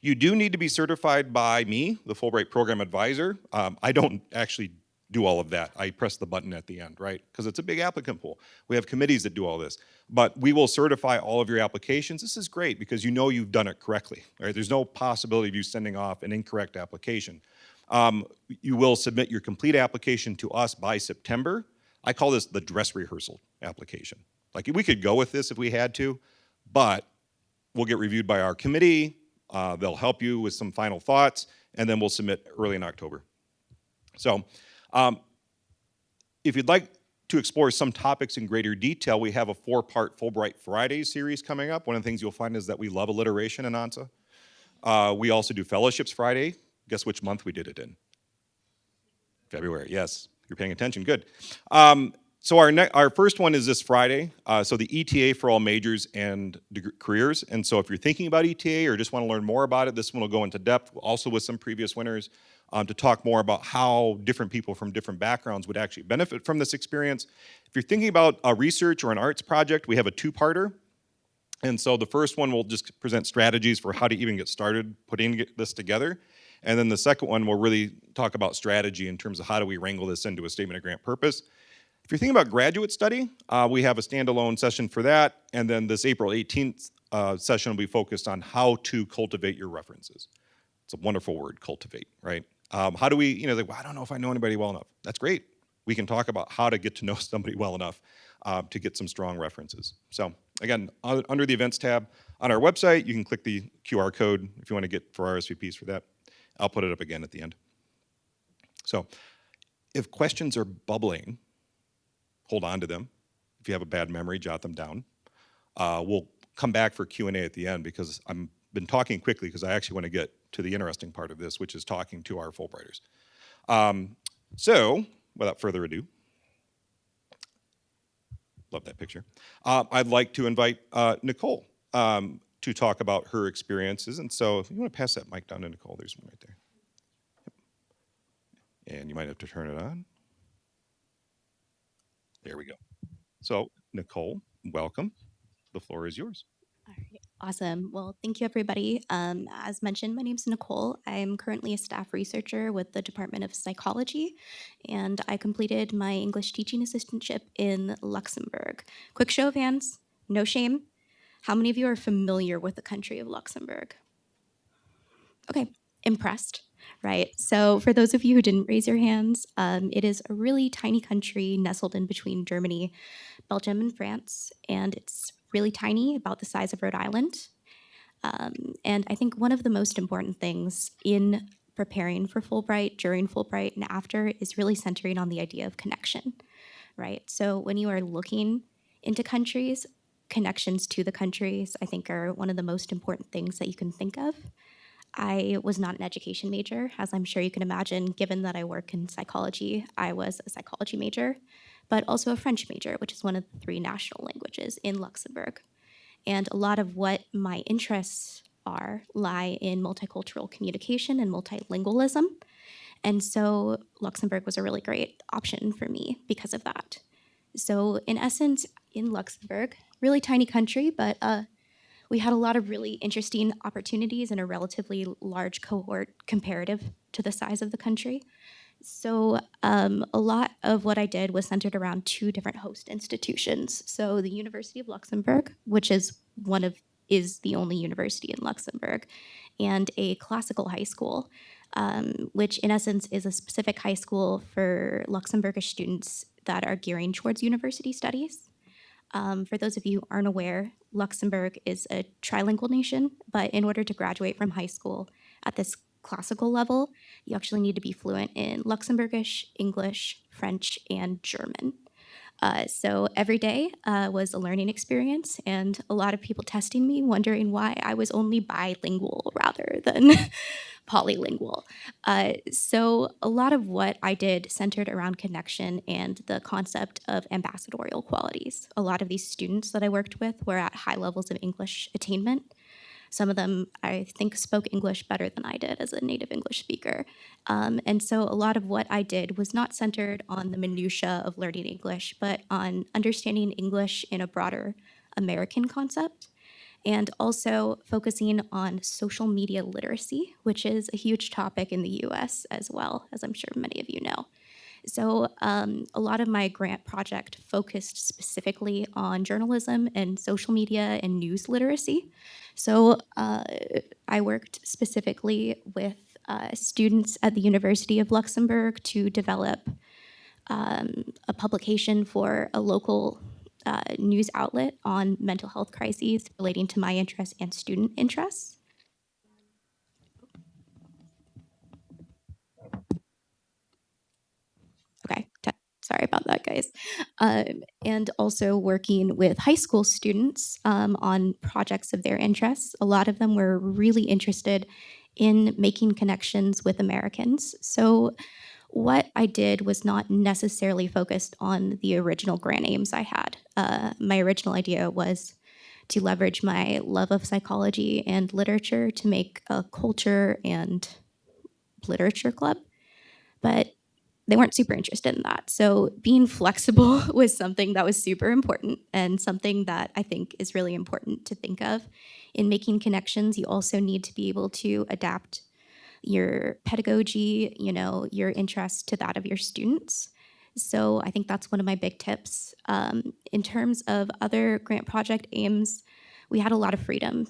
you do need to be certified by me, the Fulbright Program Advisor. I don't actually do all of that. I press the button at the end, right? Because it's a big applicant pool. We have committees that do all this. But we will certify all of your applications. This is great because you know you've done it correctly, right? There's no possibility of you sending off an incorrect application. You will submit your complete application to us by September. I call this the dress rehearsal application. Like, we could go with this if we had to, but we'll get reviewed by our committee. They'll help you with some final thoughts, and then we'll submit early in October. So, if you'd like to explore some topics in greater detail, we have a 4-part Fulbright Fridays series coming up. One of the things you'll find is that we love alliteration in ONSA. We also do Fellowships Friday. Guess which month we did it in? February, yes. You're paying attention, good. So our first one is this Friday. So the ETA for all majors and careers. And so if you're thinking about ETA or just want to learn more about it, this one will go into depth, also with some previous winners, to talk more about how different people from different backgrounds would actually benefit from this experience. If you're thinking about a research or an arts project, we have a two-parter. And so the first one will just present strategies for how to even get started putting this together. And then the second one will really talk about strategy in terms of how do we wrangle this into a statement of grant purpose. If you're thinking about graduate study, we have a standalone session for that. And then this April 18th session will be focused on how to cultivate your references. It's a wonderful word, cultivate, right? How do we, like, well, I don't know if I know anybody well enough. That's great. We can talk about how to get to know somebody well enough to get some strong references. So again, under the events tab on our website, you can click the QR code if you want to get for RSVPs for that. I'll put it up again at the end. So if questions are bubbling, hold on to them. If you have a bad memory, jot them down. We'll come back for Q&A at the end because I've been talking quickly because I actually want to get to the interesting part of this, which is talking to our Fulbrighters. So without further ado, love that picture. I'd like to invite Nicole to talk about her experiences. And so if you want to pass that mic down to Nicole, there's one right there. Yep. And you might have to turn it on. There we go. So Nicole, welcome. The floor is yours. All right, awesome. Well, thank you, everybody. As mentioned, my name is Nicole. I'm currently a staff researcher with the Department of Psychology, and I completed my English teaching assistantship in Luxembourg. Quick show of hands, no shame. How many of you are familiar with the country of Luxembourg? Okay, impressed, right? So for those of you who didn't raise your hands, it is a really tiny country nestled in between Germany, Belgium, and France, and it's really tiny, about the size of Rhode Island. And I think one of the most important things in preparing for Fulbright, during Fulbright, and after is really centering on the idea of connection, right? So when you are looking into countries, connections to the countries, I think, are one of the most important things that you can think of. I was not an education major, as I'm sure you can imagine, given that I work in psychology. I was a psychology major, but also a French major, which is one of the 3 national languages in Luxembourg. And a lot of what my interests lie in multicultural communication and multilingualism. And so Luxembourg was a really great option for me because of that. So in essence, in Luxembourg, really tiny country, but we had a lot of really interesting opportunities in a relatively large cohort comparative to the size of the country. So a lot of what I did was centered around 2 different host institutions. So the University of Luxembourg, which is the only university in Luxembourg, and a classical high school, which in essence is a specific high school for Luxembourgish students that are gearing towards university studies. For those of you who aren't aware, Luxembourg is a trilingual nation, but in order to graduate from high school at this classical level, you actually need to be fluent in Luxembourgish, English, French, and German. So every day was a learning experience, and a lot of people testing me, wondering why I was only bilingual rather than polylingual. So a lot of what I did centered around connection and the concept of ambassadorial qualities. A lot of these students that I worked with were at high levels of English attainment. Some of them, I think, spoke English better than I did as a native English speaker. And so a lot of what I did was not centered on the minutia of learning English, but on understanding English in a broader American concept, and also focusing on social media literacy, which is a huge topic in the US as well, as I'm sure many of you know. So a lot of my grant project focused specifically on journalism and social media and news literacy. So I worked specifically with students at the University of Luxembourg to develop a publication for a local news outlet on mental health crises relating to my interests and student interests. Okay, sorry about that, guys. And also working with high school students on projects of their interests. A lot of them were really interested in making connections with Americans. So what I did was not necessarily focused on the original grant aims I had. My original idea was to leverage my love of psychology and literature to make a culture and literature club, but they weren't super interested in that. So being flexible was something that was super important and something that I think is really important to think of. In making connections, you also need to be able to adapt your pedagogy, your interest to that of your students. So I think that's one of my big tips. In terms of other grant project aims, we had a lot of freedom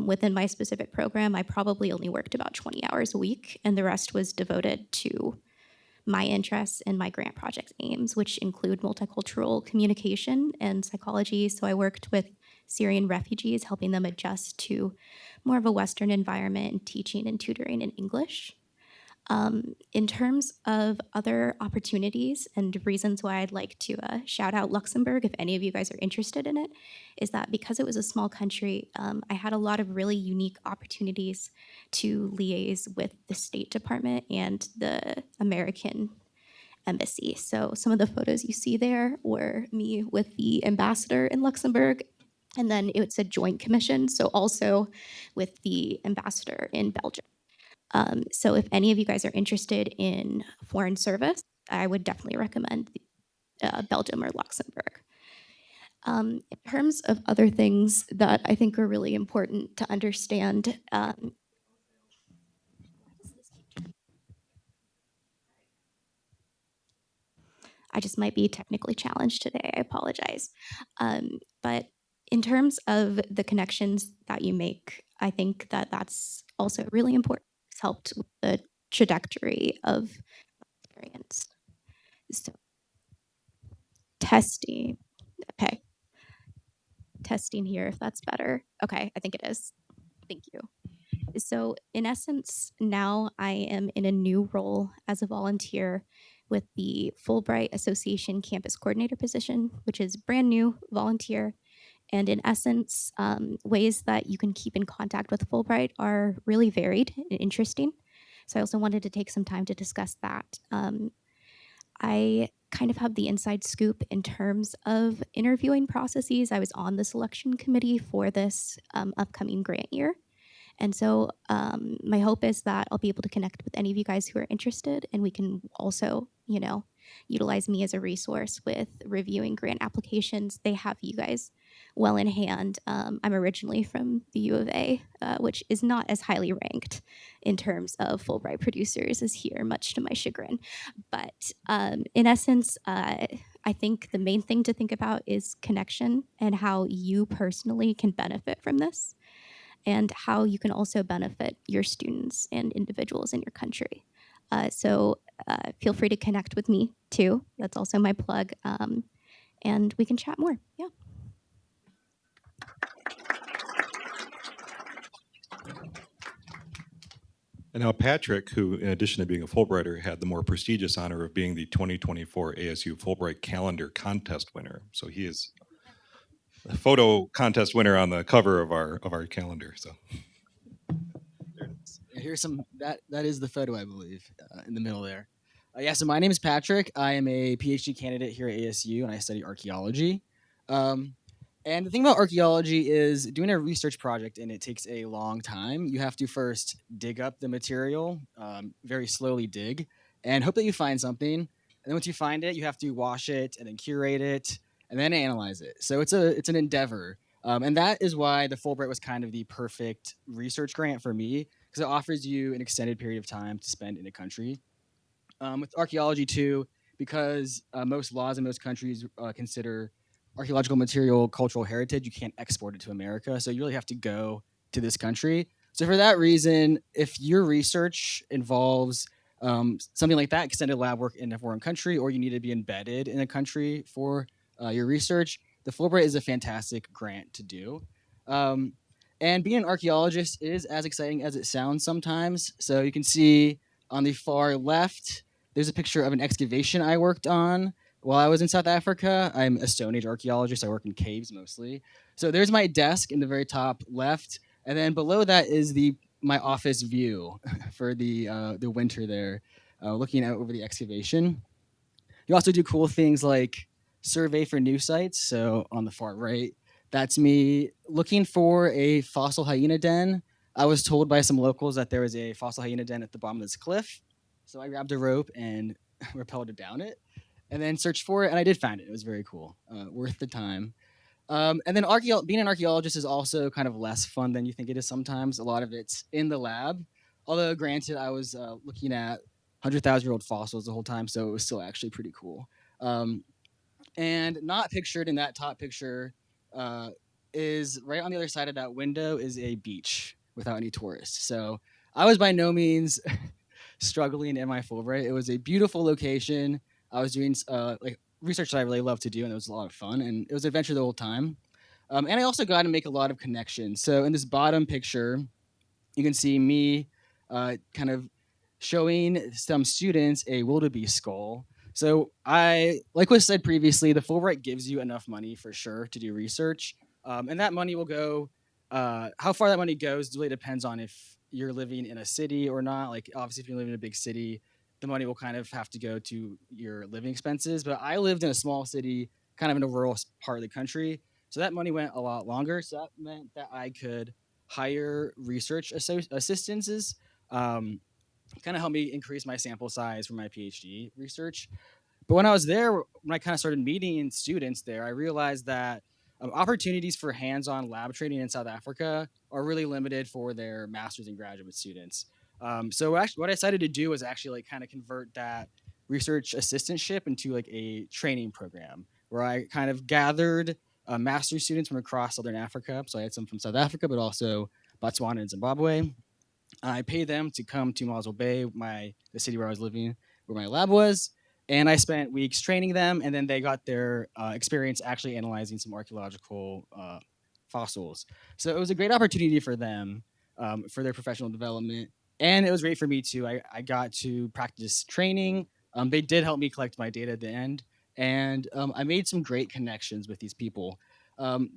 within my specific program. I probably only worked about 20 hours a week, and the rest was devoted to my interests and my grant project aims, which include multicultural communication and psychology. So I worked with Syrian refugees, helping them adjust to more of a Western environment and teaching and tutoring in English. In terms of other opportunities and reasons why I'd like to shout out Luxembourg, if any of you guys are interested in it, is that because it was a small country, I had a lot of really unique opportunities to liaise with the State Department and the American embassy. So some of the photos you see there were me with the ambassador in Luxembourg. And then it's a joint commission, so also with the ambassador in Belgium. So if any of you guys are interested in foreign service, I would definitely recommend Belgium or Luxembourg. In terms of other things that I think are really important to understand, I just might be technically challenged today. I apologize. But in terms of the connections that you make, I think that that's also really important. It's helped with the trajectory of experience. So testing. Okay. Testing here if that's better. Okay, I think it is. Thank you. So, in essence, now I am in a new role as a volunteer with the Fulbright Association Campus Coordinator position, which is brand new volunteer. And in essence, ways that you can keep in contact with Fulbright are really varied and interesting. So, I also wanted to take some time to discuss that. I kind of have the inside scoop in terms of interviewing processes. I was on the selection committee for this upcoming grant year. And so my hope is that I'll be able to connect with any of you guys who are interested, and we can also, utilize me as a resource with reviewing grant applications. They have you guys well in hand. I'm originally from the U of A, which is not as highly ranked in terms of Fulbright producers as here, much to my chagrin. But in essence, I think the main thing to think about is connection and how you personally can benefit from this, and how you can also benefit your students and individuals in your country. So feel free to connect with me too. That's also my plug. And we can chat more. Yeah. And now Patrick, who in addition to being a Fulbrighter, had the more prestigious honor of being the 2024 ASU Fulbright Calendar Contest winner. So he is a photo contest winner on the cover of our calendar. So here's some that is the photo, I believe, in the middle there. Yeah, so my name is Patrick. I am a PhD candidate here at ASU, and I study archaeology. And the thing about archaeology is doing a research project, and it takes a long time. You have to first dig up the material, very slowly dig, and hope that you find something. And then once you find it, you have to wash it and then curate it and then analyze it. So it's an endeavor. And that is why the Fulbright was kind of the perfect research grant for me, because it offers you an extended period of time to spend in a country. With archaeology too, because most laws in most countries consider archaeological material cultural heritage. You can't export it to America, so you really have to go to this country. So for that reason, if your research involves something like that, extended lab work in a foreign country, or you need to be embedded in a country for your research, the Fulbright is a fantastic grant to do. And being an archaeologist is as exciting as it sounds sometimes. So you can see on the far left, there's a picture of an excavation I worked on while I was in South Africa. I'm a Stone Age archaeologist. I work in caves mostly. So there's my desk in the very top left, and then below that is my office view for the winter there. looking out over the excavation. You also do cool things like survey for new sites. So on the far right, that's me looking for a fossil hyena den. I was told by some locals that there was a fossil hyena den at the bottom of this cliff. So I grabbed a rope and rappelled down it and then searched for it. And I did find it. It was very cool, worth the time. And then being an archaeologist is also kind of less fun than you think it is sometimes. A lot of it's in the lab. Although, granted, I was looking at 100,000-year-old fossils the whole time, so it was still actually pretty cool. And not pictured in that top picture is right on the other side of that window is a beach without any tourists. So I was by no means struggling in my Fulbright. It was a beautiful location. I was doing like research that I really love to do, and it was a lot of fun, and it was an adventure the whole time. And I also got to make a lot of connections. So in this bottom picture, you can see me kind of showing some students a wildebeest skull. So like was said previously, the Fulbright gives you enough money for sure to do research, and that money will go. How far that money goes really depends on if you're living in a city or not. Like obviously, if you live in a big city, the money will kind of have to go to your living expenses. But I lived in a small city, kind of in a rural part of the country, so that money went a lot longer. So that meant that I could hire research assistants, kind of helped me increase my sample size for my PhD research. But when I was there, when I kind of started meeting students there, I realized that opportunities for hands-on lab training in South Africa are really limited for their master's and graduate students. So actually, what I decided to do was actually like kind of convert that research assistantship into like a training program where I kind of gathered master's students from across Southern Africa. So I had some from South Africa, but also Botswana and Zimbabwe. I paid them to come to Mosel Bay, the city where I was living, where my lab was, and I spent weeks training them, and then they got their experience actually analyzing some archaeological fossils. So it was a great opportunity for them for their professional development, and it was great for me too. I got to practice training. They did help me collect my data at the end, and I made some great connections with these people.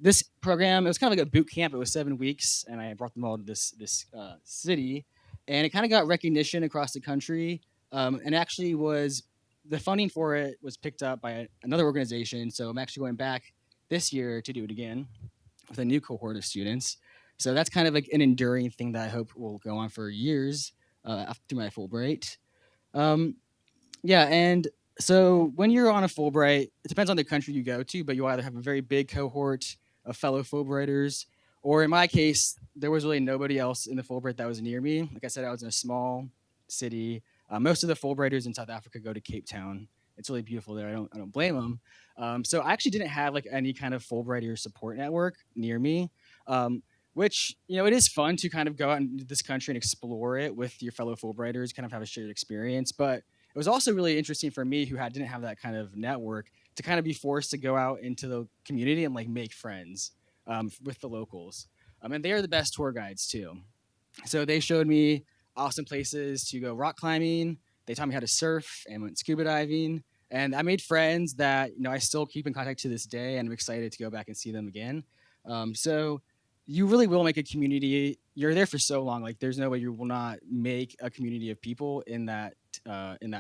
This program, it was kind of like a boot camp. It was 7 weeks, and I brought them all to this city, and it kind of got recognition across the country. And actually, the funding for it was picked up by another organization. So I'm actually going back this year to do it again with a new cohort of students. So that's kind of like an enduring thing that I hope will go on for years after my Fulbright. Yeah, and so when you're on a Fulbright, it depends on the country you go to, but you either have a very big cohort of fellow Fulbrighters, or in my case, there was really nobody else in the Fulbright that was near me. Like I said, I was in a small city. Most of the Fulbrighters in South Africa go to Cape Town. It's really beautiful there. I don't blame them. So I actually didn't have like any kind of Fulbrighter support network near me. Which, it is fun to kind of go out into this country and explore it with your fellow Fulbrighters, kind of have a shared experience. But it was also really interesting for me who didn't have that kind of network to kind of be forced to go out into the community and like make friends with the locals. And they are the best tour guides too. So they showed me awesome places to go rock climbing. They taught me how to surf and went scuba diving. And I made friends that, I still keep in contact to this day, and I'm excited to go back and see them again. So you really will make a community. You're there for so long. Like there's no way you will not make a community of people in that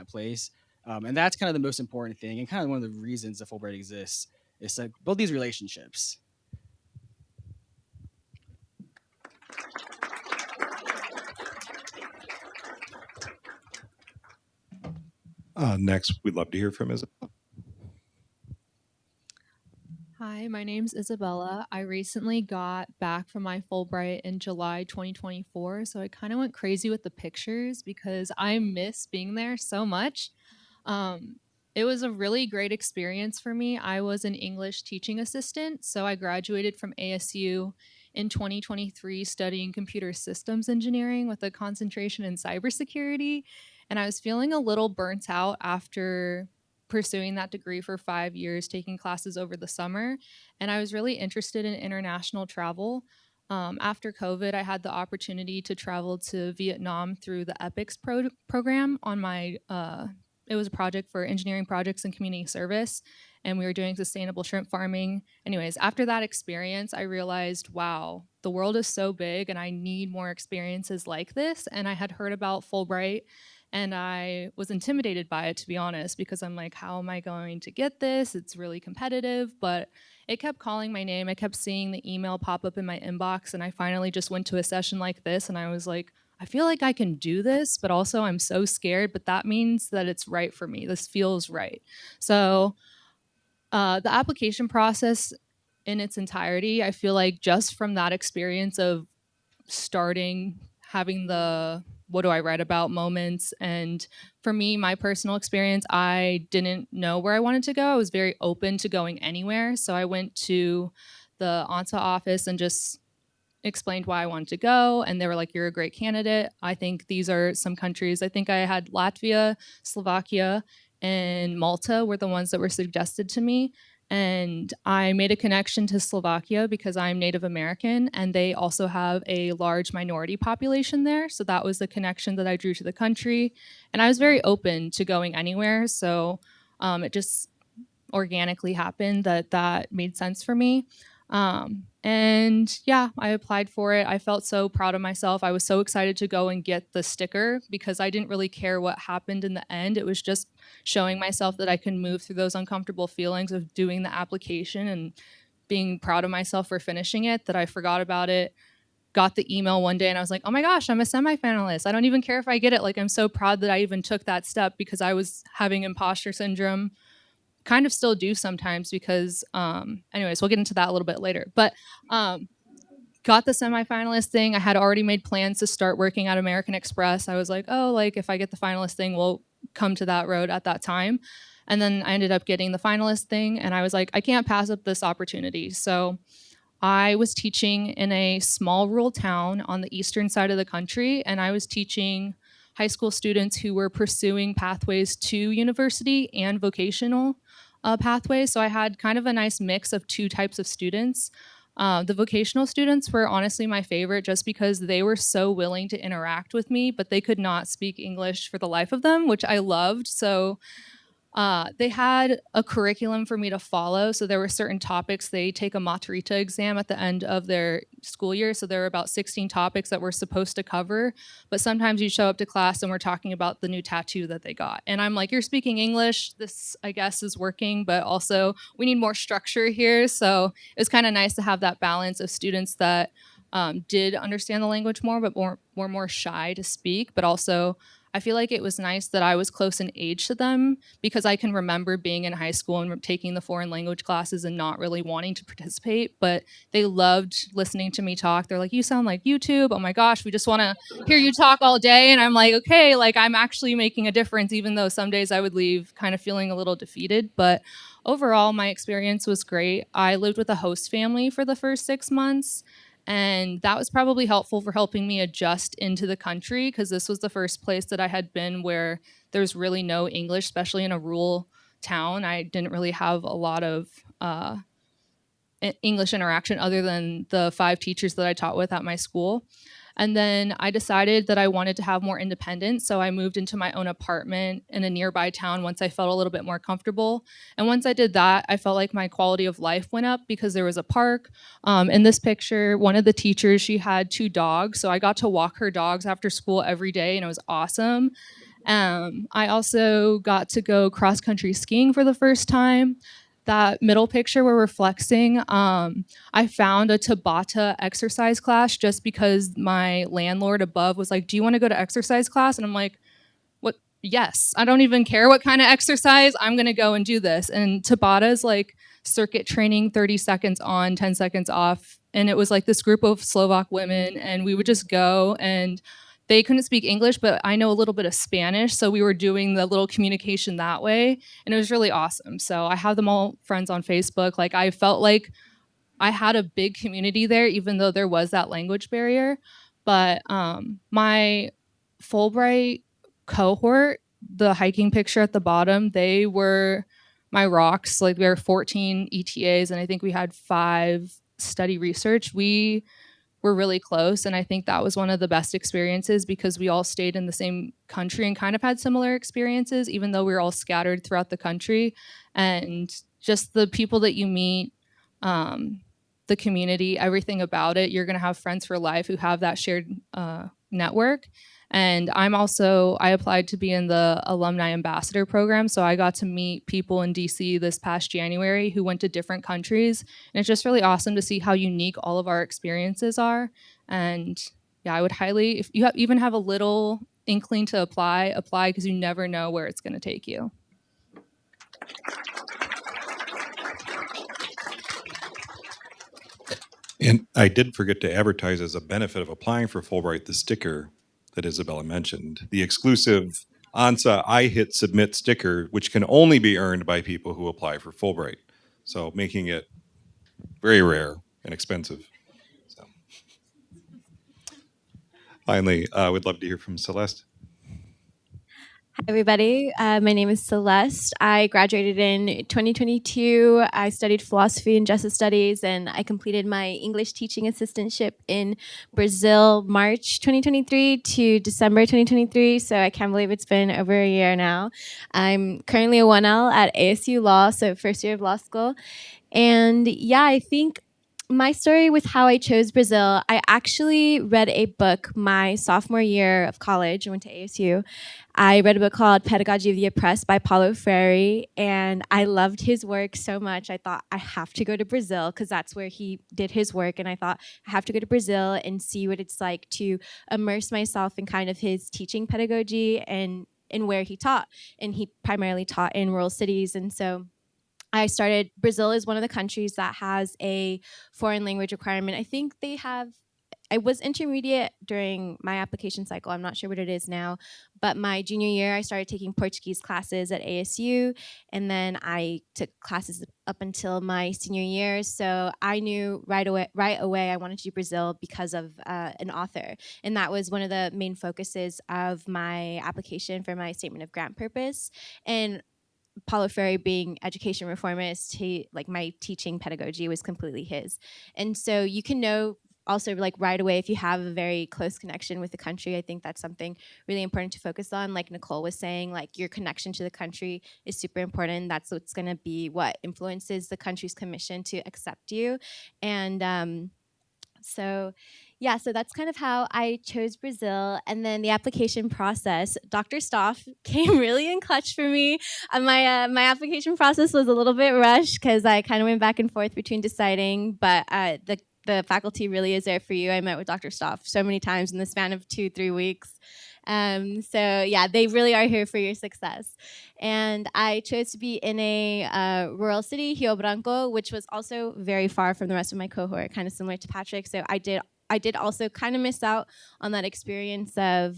place. And that's kind of the most important thing, and kind of one of the reasons the Fulbright exists is to build these relationships. Next, we'd love to hear from Isabel. Hi, my name's Isabella. I recently got back from my Fulbright in July 2024, so I kind of went crazy with the pictures because I miss being there so much. It was a really great experience for me. I was an English teaching assistant, so I graduated from ASU in 2023 studying computer systems engineering with a concentration in cybersecurity. And I was feeling a little burnt out after pursuing that degree for 5 years, taking classes over the summer. And I was really interested in international travel. After COVID, I had the opportunity to travel to Vietnam through the EPICS program on my it was a project for engineering projects and community service, and we were doing sustainable shrimp farming. Anyways, after that experience, I realized, wow, the world is so big and I need more experiences like this. And I had heard about Fulbright and I was intimidated by it, to be honest, because I'm like, how am I going to get this? It's really competitive, but it kept calling my name. I kept seeing the email pop up in my inbox, and I finally just went to a session like this, and I was like, I feel like I can do this, but also I'm so scared, but that means that it's right for me. This feels right. So the application process in its entirety, I feel like just from that experience of starting, having the what do I write about moments. And for me, my personal experience, I didn't know where I wanted to go. I was very open to going anywhere. So I went to the ONSA office and just explained why I wanted to go. And they were like, you're a great candidate. I think these are some countries. I think I had Latvia, Slovakia, and Malta were the ones that were suggested to me. And I made a connection to Slovakia because I'm Native American and they also have a large minority population there. So that was the connection that I drew to the country. And I was very open to going anywhere. So it just organically happened that that made sense for me. And yeah, I applied for it. I felt so proud of myself. I was so excited to go and get the sticker because I didn't really care what happened in the end. It was just showing myself that I can move through those uncomfortable feelings of doing the application and being proud of myself for finishing it, that I forgot about it. Got the email one day and I was like, oh my gosh, I'm a semifinalist. I don't even care if I get it. Like, I'm so proud that I even took that step because I was having imposter syndrome. Kind of still do sometimes because anyways, we'll get into that a little bit later. But got the semifinalist thing. I had already made plans to start working at American Express. I was like, oh, like if I get the finalist thing, we'll come to that road at that time. And then I ended up getting the finalist thing and I was like, I can't pass up this opportunity. So I was teaching in a small rural town on the eastern side of the country, and I was teaching high school students who were pursuing pathways to university and vocational pathways. So I had kind of a nice mix of two types of students. The vocational students were honestly my favorite just because they were so willing to interact with me, but they could not speak English for the life of them, which I loved. So they had a curriculum for me to follow. So there were certain topics. They take a Maturita exam at the end of their school year. So there were about 16 topics that we're supposed to cover. But sometimes you show up to class and we're talking about the new tattoo that they got. And I'm like, you're speaking English. This, I guess, is working. But also, we need more structure here. So it was kind of nice to have that balance of students that did understand the language more, but were more shy to speak. But also, I feel like it was nice that I was close in age to them because I can remember being in high school and taking the foreign language classes and not really wanting to participate, but they loved listening to me talk. They're like, you sound like YouTube. Oh my gosh, we just want to hear you talk all day. And I'm like, okay, like I'm actually making a difference, even though some days I would leave kind of feeling a little defeated. But overall, my experience was great. I lived with a host family for the first 6 months. And that was probably helpful for helping me adjust into the country because this was the first place that I had been where there's really no English, especially in a rural town. I didn't really have a lot of English interaction other than the 5 teachers that I taught with at my school. And then I decided that I wanted to have more independence. So I moved into my own apartment in a nearby town once I felt a little bit more comfortable. And once I did that, I felt like my quality of life went up because there was a park. In this picture, one of the teachers, she had 2 dogs. So I got to walk her dogs after school every day and it was awesome. I also got to go cross-country skiing for the first time. That middle picture where we're flexing, I found a Tabata exercise class just because my landlord above was like, do you want to go to exercise class? And I'm like, what? Yes, I don't even care what kind of exercise. I'm going to go and do this. And Tabata is like circuit training, 30 seconds on, 10 seconds off. And it was like this group of Slovak women, and we would just go and they couldn't speak English, but I know a little bit of Spanish. So we were doing the little communication that way. And it was really awesome. So I have them all friends on Facebook. Like I felt like I had a big community there, even though there was that language barrier. But my Fulbright cohort, the hiking picture at the bottom, they were my rocks. Like we were 14 ETAs, and I think we had 5 study research. We we're really close. And I think that was one of the best experiences because we all stayed in the same country and kind of had similar experiences, even though we were all scattered throughout the country. And just the people that you meet, the community, everything about it, you're going to have friends for life who have that shared network. And I applied to be in the Alumni Ambassador Program. So I got to meet people in DC this past January who went to different countries. And it's just really awesome to see how unique all of our experiences are. And yeah, I would highly, if you even have a little inkling to apply because you never know where it's going to take you. And I did forget to advertise as a benefit of applying for Fulbright the sticker that Isabella mentioned, the exclusive ONSA I hit submit sticker, which can only be earned by people who apply for Fulbright. So making it very rare and expensive. So. Finally, I would love to hear from Celeste. Hi, everybody. My name is Celeste. I graduated in 2022. I studied philosophy and justice studies, and I completed my English teaching assistantship in Brazil, March 2023 to December 2023. So I can't believe it's been over a year now. I'm currently a 1L at ASU Law, so first year of law school. And yeah, I think my story with how I chose Brazil, I actually read a book my sophomore year of college. I went to ASU. I read a book called Pedagogy of the Oppressed by Paulo Freire, and I loved his work so much. I thought I have to go to Brazil because that's where he did his work, and I thought I have to go to Brazil and see what it's like to immerse myself in kind of his teaching pedagogy and in where he taught. And he primarily taught in rural cities, and so Brazil is one of the countries that has a foreign language requirement. I think they have, I was intermediate during my application cycle. I'm not sure what it is now, but my junior year, I started taking Portuguese classes at ASU, and then I took classes up until my senior year. So I knew right away I wanted to do Brazil because of an author, and that was one of the main focuses of my application for my statement of grant purpose. And Paulo Freire being education reformist, my teaching pedagogy was completely his. And so you can know also like right away if you have a very close connection with the country. I think that's something really important to focus on. Like Nicole was saying, like your connection to the country is super important. That's what's going to be what influences the country's commission to accept you. And so that's kind of how I chose Brazil. And then the application process, Dr. Stoff came really in clutch for me. My application process was a little bit rushed because I kind of went back and forth between deciding, but the faculty really is there for you. I met with Dr. Stoff so many times in the span of 2-3 weeks. They really are here for your success. And I chose to be in a rural city, Rio Branco, which was also very far from the rest of my cohort, kind of similar to Patrick. So I did also kind of miss out on that experience of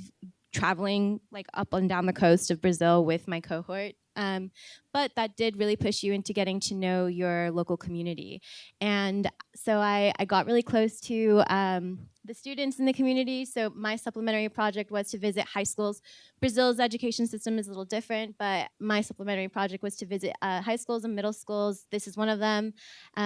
traveling like up and down the coast of Brazil with my cohort. But that did really push you into getting to know your local community. And so I got really close to the students in the community. So my supplementary project was to visit high schools. Brazil's education system is a little different, but my supplementary project was to visit high schools and middle schools. This is one of them.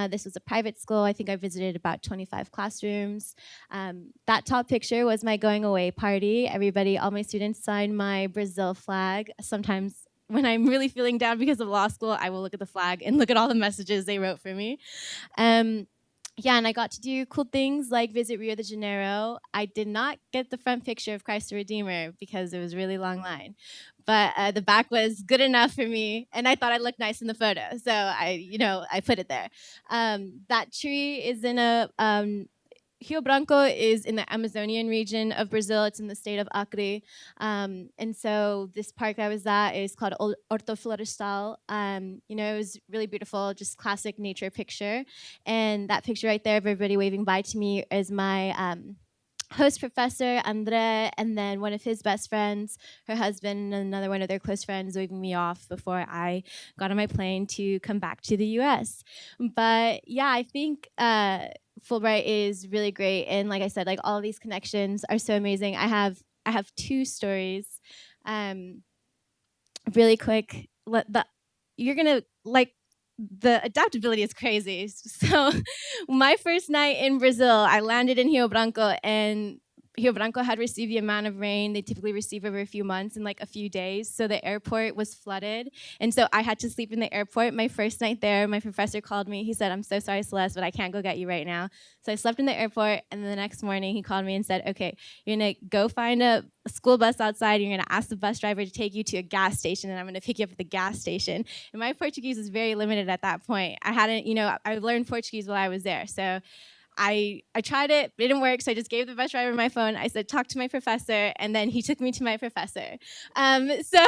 This was a private school. I think I visited about 25 classrooms. That top picture was my going away party. All my students signed my Brazil flag. Sometimes when I'm really feeling down because of law school, I will look at the flag and look at all the messages they wrote for me. And I got to do cool things like visit Rio de Janeiro. I did not get the front picture of Christ the Redeemer because it was a really long line. But the back was good enough for me, and I thought I looked nice in the photo. So I put it there. That tree is in a... Rio Branco is in the Amazonian region of Brazil. It's in the state of Acre. And so this park I was at is called Horto Florestal. It was really beautiful, just classic nature picture. And that picture right there of everybody waving bye to me is my host professor, Andre, and then one of his best friends, her husband, and another one of their close friends waving me off before I got on my plane to come back to the US. But yeah, I think Fulbright is really great. And like I said, like all of these connections are so amazing. I have 2 stories. Really quick. You're gonna like the adaptability is crazy. So my first night in Brazil, I landed in Rio Branco, and Rio Branco had received the amount of rain they typically receive over a few months in like a few days. So the airport was flooded. And so I had to sleep in the airport. My first night there, my professor called me. He said, "I'm so sorry, Celeste, but I can't go get you right now." So I slept in the airport. And then the next morning he called me and said, "Okay, you're gonna go find a school bus outside. You're gonna ask the bus driver to take you to a gas station, and I'm gonna pick you up at the gas station." And my Portuguese was very limited at that point. I hadn't, I learned Portuguese while I was there. So I tried it, it didn't work, so I just gave the bus driver my phone. I said, "Talk to my professor," and then he took me to my professor. So,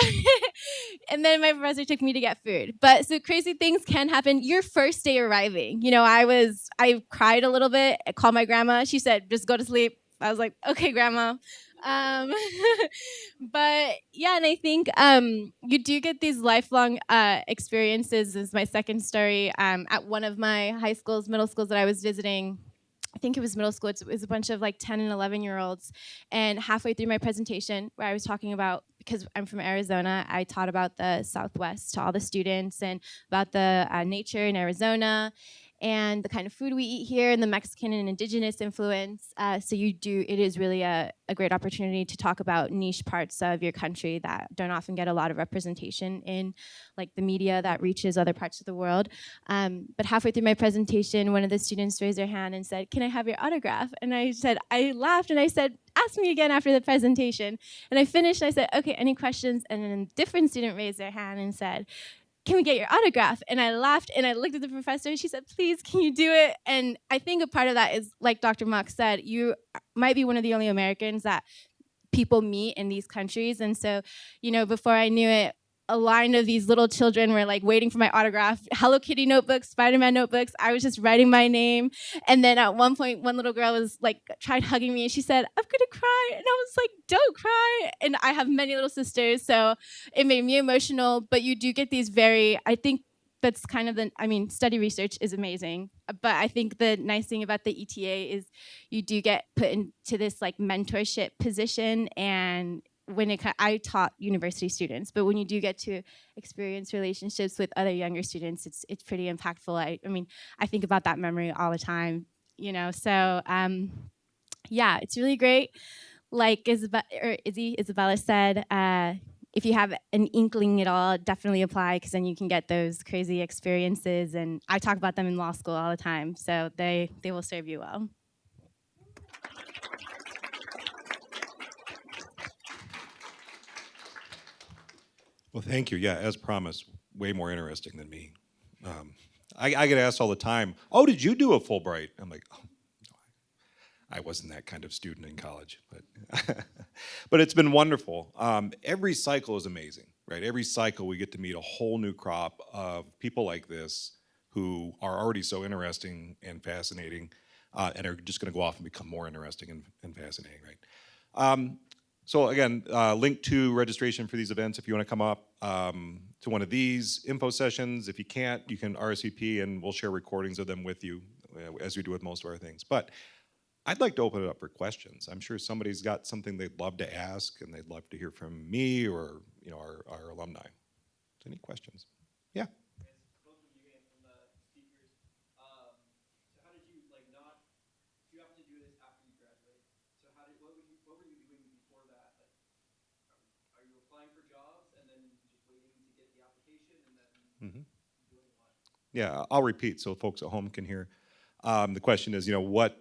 and then my professor took me to get food. But so crazy things can happen. Your first day arriving, I cried a little bit. I called my grandma. She said, "Just go to sleep." I was like, "Okay, grandma." Um, but yeah, and I think you do get these lifelong experiences. This is my second story. At one of my middle schools that I was visiting, I think it was middle school. It was a bunch of like 10 and 11-year-olds. And halfway through my presentation, where I was talking about, because I'm from Arizona, I taught about the Southwest to all the students and about the nature in Arizona and the kind of food we eat here and the Mexican and indigenous influence. So it is really a great opportunity to talk about niche parts of your country that don't often get a lot of representation in like the media that reaches other parts of the world. But halfway through my presentation, one of the students raised their hand and said, "Can I have your autograph?" And I laughed and I said, "Ask me again after the presentation." And I finished and I said, "Okay, any questions?" And then a different student raised their hand and said, "Can we get your autograph?" And I laughed and I looked at the professor and she said, "Please, can you do it?" And I think a part of that is, like Dr. Mock said, you might be one of the only Americans that people meet in these countries. And so, before I knew it, a line of these little children were like waiting for my autograph, Hello Kitty notebooks, Spider-Man notebooks. I was just writing my name. And then at one point, one little girl was like, tried hugging me and she said, "I'm gonna cry." And I was like, "Don't cry." And I have many little sisters, so it made me emotional. But you do get these I think that's kind of study research is amazing. But I think the nice thing about the ETA is you do get put into this like mentorship position. And I taught university students, but when you do get to experience relationships with other younger students, it's pretty impactful. I think about that memory all the time, So yeah, it's really great. Like Isabella said, if you have an inkling at all, definitely apply, because then you can get those crazy experiences. And I talk about them in law school all the time, so they will serve you well. Well, thank you. Yeah, as promised, way more interesting than me. I get asked all the time, "Oh, did you do a Fulbright?" I'm like, "Oh, no, I wasn't that kind of student in college." But, but it's been wonderful. Every cycle is amazing, right? Every cycle we get to meet a whole new crop of people like this who are already so interesting and fascinating and are just going to go off and become more interesting and fascinating, right? So again, link to registration for these events if you want to come up to one of these info sessions. If you can't, you can RSVP and we'll share recordings of them with you as we do with most of our things. But I'd like to open it up for questions. I'm sure somebody's got something they'd love to ask and they'd love to hear from me or our alumni. Any questions? Yeah. Mm-hmm. Yeah, I'll repeat so folks at home can hear. The question is, what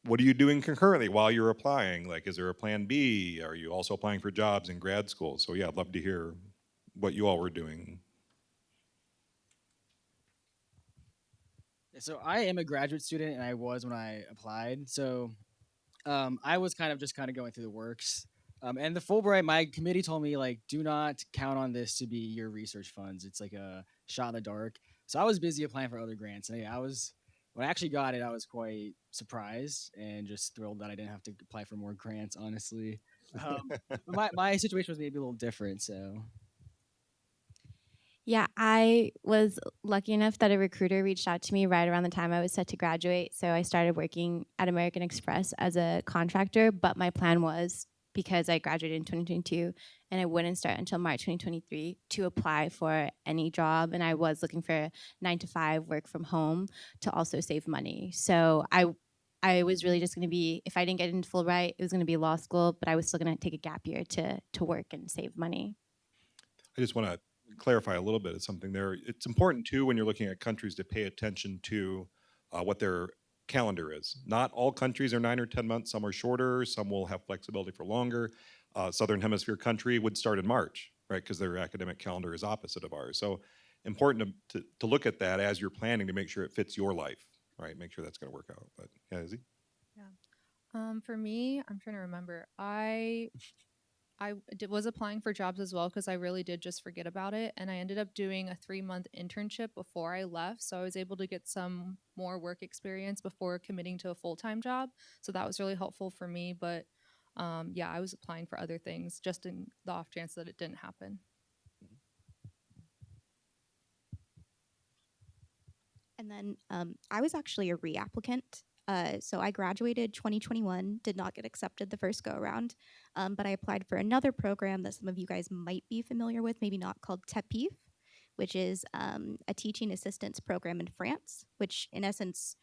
are you doing concurrently while you're applying? Like, is there a plan B? Are you also applying for jobs in grad school? So yeah, I'd love to hear what you all were doing. So I am a graduate student, and I was when I applied. So I was kind of going through the works. And the Fulbright, my committee told me, like, do not count on this to be your research funds. It's like a shot in the dark. So I was busy applying for other grants. And yeah, when I actually got it, I was quite surprised and just thrilled that I didn't have to apply for more grants, honestly. But my situation was maybe a little different, so. Yeah, I was lucky enough that a recruiter reached out to me right around the time I was set to graduate. So I started working at American Express as a contractor, but my plan was because I graduated in 2022 and I wouldn't start until March 2023 to apply for any job. And I was looking for 9 to 5 work from home to also save money. So I was really just going to be, if I didn't get into Fulbright, it was going to be law school, but I was still going to take a gap year to work and save money. I just want to clarify a little bit of something there. It's important too when you're looking at countries to pay attention to what their calendar is. Not all countries are 9 or 10 months. Some are shorter. Some will have flexibility for longer. Southern Hemisphere country would start in March, right? Because their academic calendar is opposite of ours. So important to look at that as you're planning to make sure it fits your life, right? Make sure that's going to work out. But yeah, Izzy? For me, I'm trying to remember. Was applying for jobs as well because I really did just forget about it. And I ended up doing a 3-month internship before I left. So I was able to get some more work experience before committing to a full-time job. So that was really helpful for me. But yeah, I was applying for other things just in the off chance that it didn't happen. And then I was actually a reapplicant. So I graduated 2021, did not get accepted the first go around, but I applied for another program that some of you guys might be familiar with, maybe not, called TEPIF, which is a teaching assistance program in France, which in essence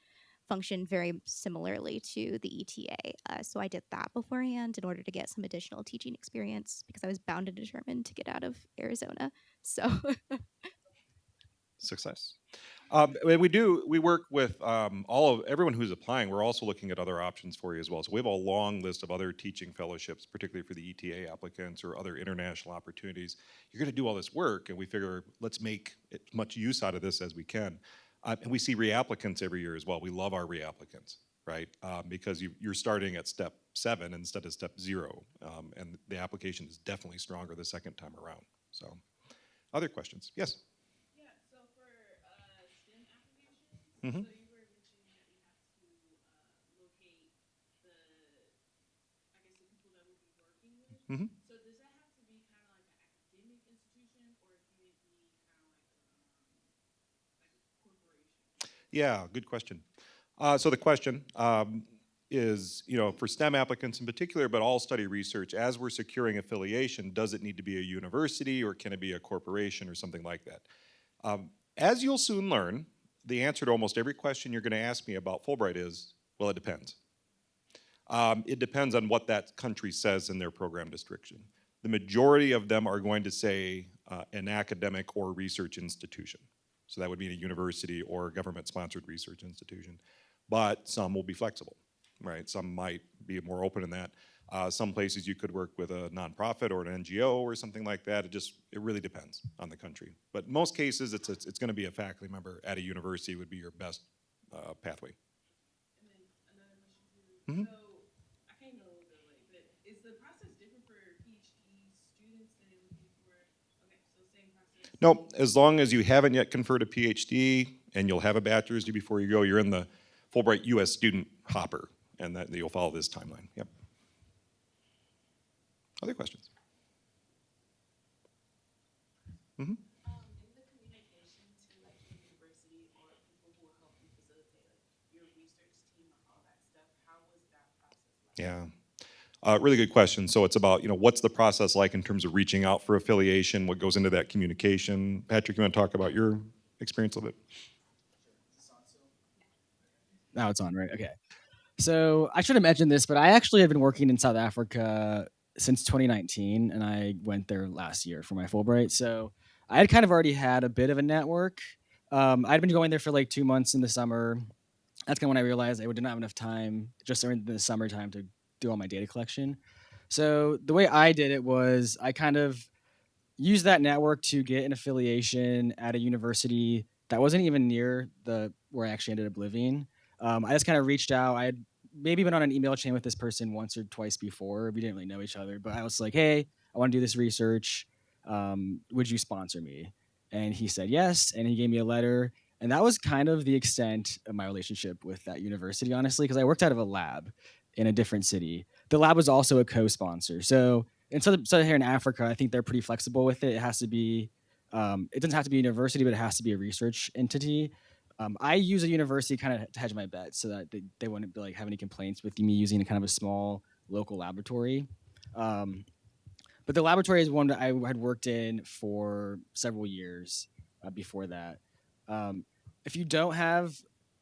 functioned very similarly to the ETA. So I did that beforehand in order to get some additional teaching experience because I was bound and determined to get out of Arizona. So Success. We work with everyone who's applying. We're also looking at other options for you as well. So we have a long list of other teaching fellowships, particularly for the ETA applicants or other international opportunities. You're going to do all this work, and we figure let's make as much use out of this as we can. And we see reapplicants every year as well. We love our reapplicants, right? Because you're starting at step 7 instead of step 0, and the application is definitely stronger the second time around. So, other questions? Yes. Mm-hmm. So you were mentioning that we have to locate I guess, the people that we'll be working with. Mm-hmm. So does that have to be kind of like an academic institution, or can it be kind of like a corporation? Yeah, good question. So the question is, for STEM applicants in particular, but all study research, as we're securing affiliation, does it need to be a university or can it be a corporation or something like that? As you'll soon learn, the answer to almost every question you're going to ask me about Fulbright is, well, it depends. It depends on what that country says in their program description. The majority of them are going to say an academic or research institution. So that would be a university or government-sponsored research institution. But some will be flexible, right? Some might be more open in that. Some places you could work with a nonprofit or an NGO or something like that. It really depends on the country. But in most cases, it's going to be a faculty member at a university would be your best pathway. And then another question too. Mm-hmm. So I came a little bit late, but is the process different for PhD students than it would be for? Okay, so same process. Nope. As long as you haven't yet conferred a PhD and you'll have a bachelor's degree before you go, you're in the Fulbright U.S. student hopper, and that you'll follow this timeline. Yep. Other questions? Mm-hmm. In the communication to like the university or people who will help you facilitate like your research team and all that stuff, how was that process like? Yeah. Really good question. So it's about, what's the process like in terms of reaching out for affiliation? What goes into that communication? Patrick, you want to talk about your experience a little bit? Now it's on, right? Okay. So I should have mentioned this, but I actually have been working in South Africa since 2019, and I went there last year for my Fulbright. So I had kind of already had a bit of a network. I'd been going there for like 2 months in the summer. That's kind of when I realized I didn't have enough time just in the summertime to do all my data collection. So the way I did it was I kind of used that network to get an affiliation at a university that wasn't even near where I actually ended up living. I just kind of reached out. I had maybe been on an email chain with this person once or twice before. We didn't really know each other, but I was like, hey, I want to do this research. Would you sponsor me? And he said yes, and he gave me a letter. And that was kind of the extent of my relationship with that university, honestly, because I worked out of a lab in a different city. The lab was also a co-sponsor. So in Sub-Saharan Africa, I think they're pretty flexible with it. It has to be, it doesn't have to be a university, but it has to be a research entity. I use a university kind of to hedge my bets so that they wouldn't have any complaints with me using kind of a small local laboratory. But the laboratory is one that I had worked in for several years before that. If you don't have,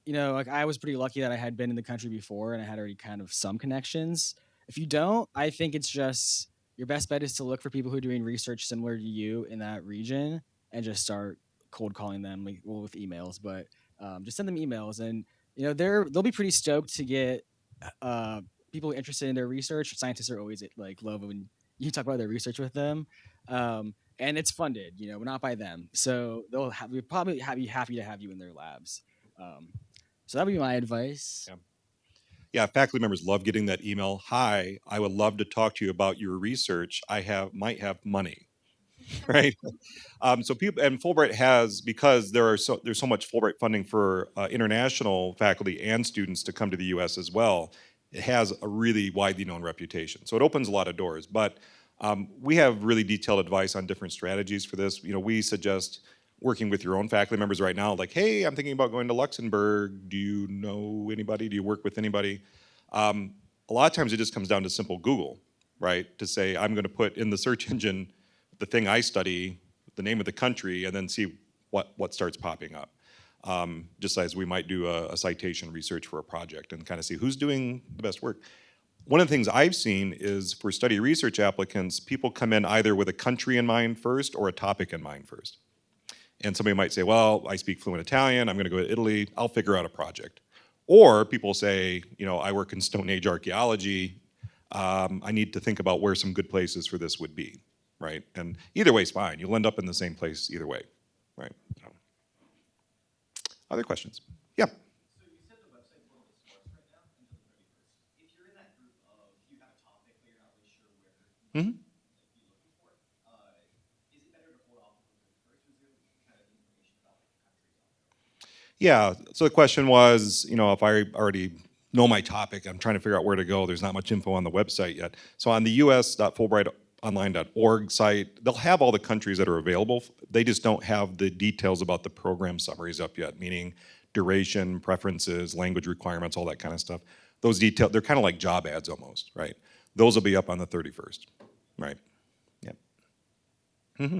like I was pretty lucky that I had been in the country before and I had already kind of some connections. If you don't, I think it's just your best bet is to look for people who are doing research similar to you in that region and just start cold calling them, like, well, with emails, but just send them emails, and they'll be pretty stoked to get uh, people interested in their research. Scientists are always like love when you talk about their research with them, and it's funded, not by them, so we probably be happy to have you in their labs. Um, so that would be my advice. Yeah. Yeah, faculty members love getting that email. Hi, I would love to talk to you about your research. Might have money, right? So people and Fulbright has, because there's so much Fulbright funding for international faculty and students to come to the U.S. as well. It has a really widely known reputation, so it opens a lot of doors. But we have really detailed advice on different strategies for this. We suggest working with your own faculty members right now. Like, hey, I'm thinking about going to Luxembourg. Do you know anybody? Do you work with anybody? A lot of times it just comes down to simple Google, right? To say, I'm going to put in the search engine the thing I study, the name of the country, and then see what starts popping up. Just as we might do a citation research for a project and kind of see who's doing the best work. One of the things I've seen is for study research applicants, people come in either with a country in mind first or a topic in mind first. And somebody might say, well, I speak fluent Italian, I'm going to go to Italy, I'll figure out a project. Or people say, I work in Stone Age archaeology, I need to think about where some good places for this would be, right? And either way is fine. You'll end up in the same place either way, right? So. Other questions? Yeah. So you said the website portal is sparse right now until the 31st. If you're in that group of you have a topic but you're not really sure where you Mm-hmm. be looking for, is it better to hold off until the 31st? Was there kind of information about like the countries on there? Yeah, so the question was, if I already know my topic, I'm trying to figure out where to go. There's not much info on the website yet. So on the us.fulbrightonline.org site, they'll have all the countries that are available. They just don't have the details about the program summaries up yet, meaning duration, preferences, language requirements, all that kind of stuff. Those details, they're kind of like job ads almost, right? Those will be up on the 31st, right? Yep. Mm-hmm.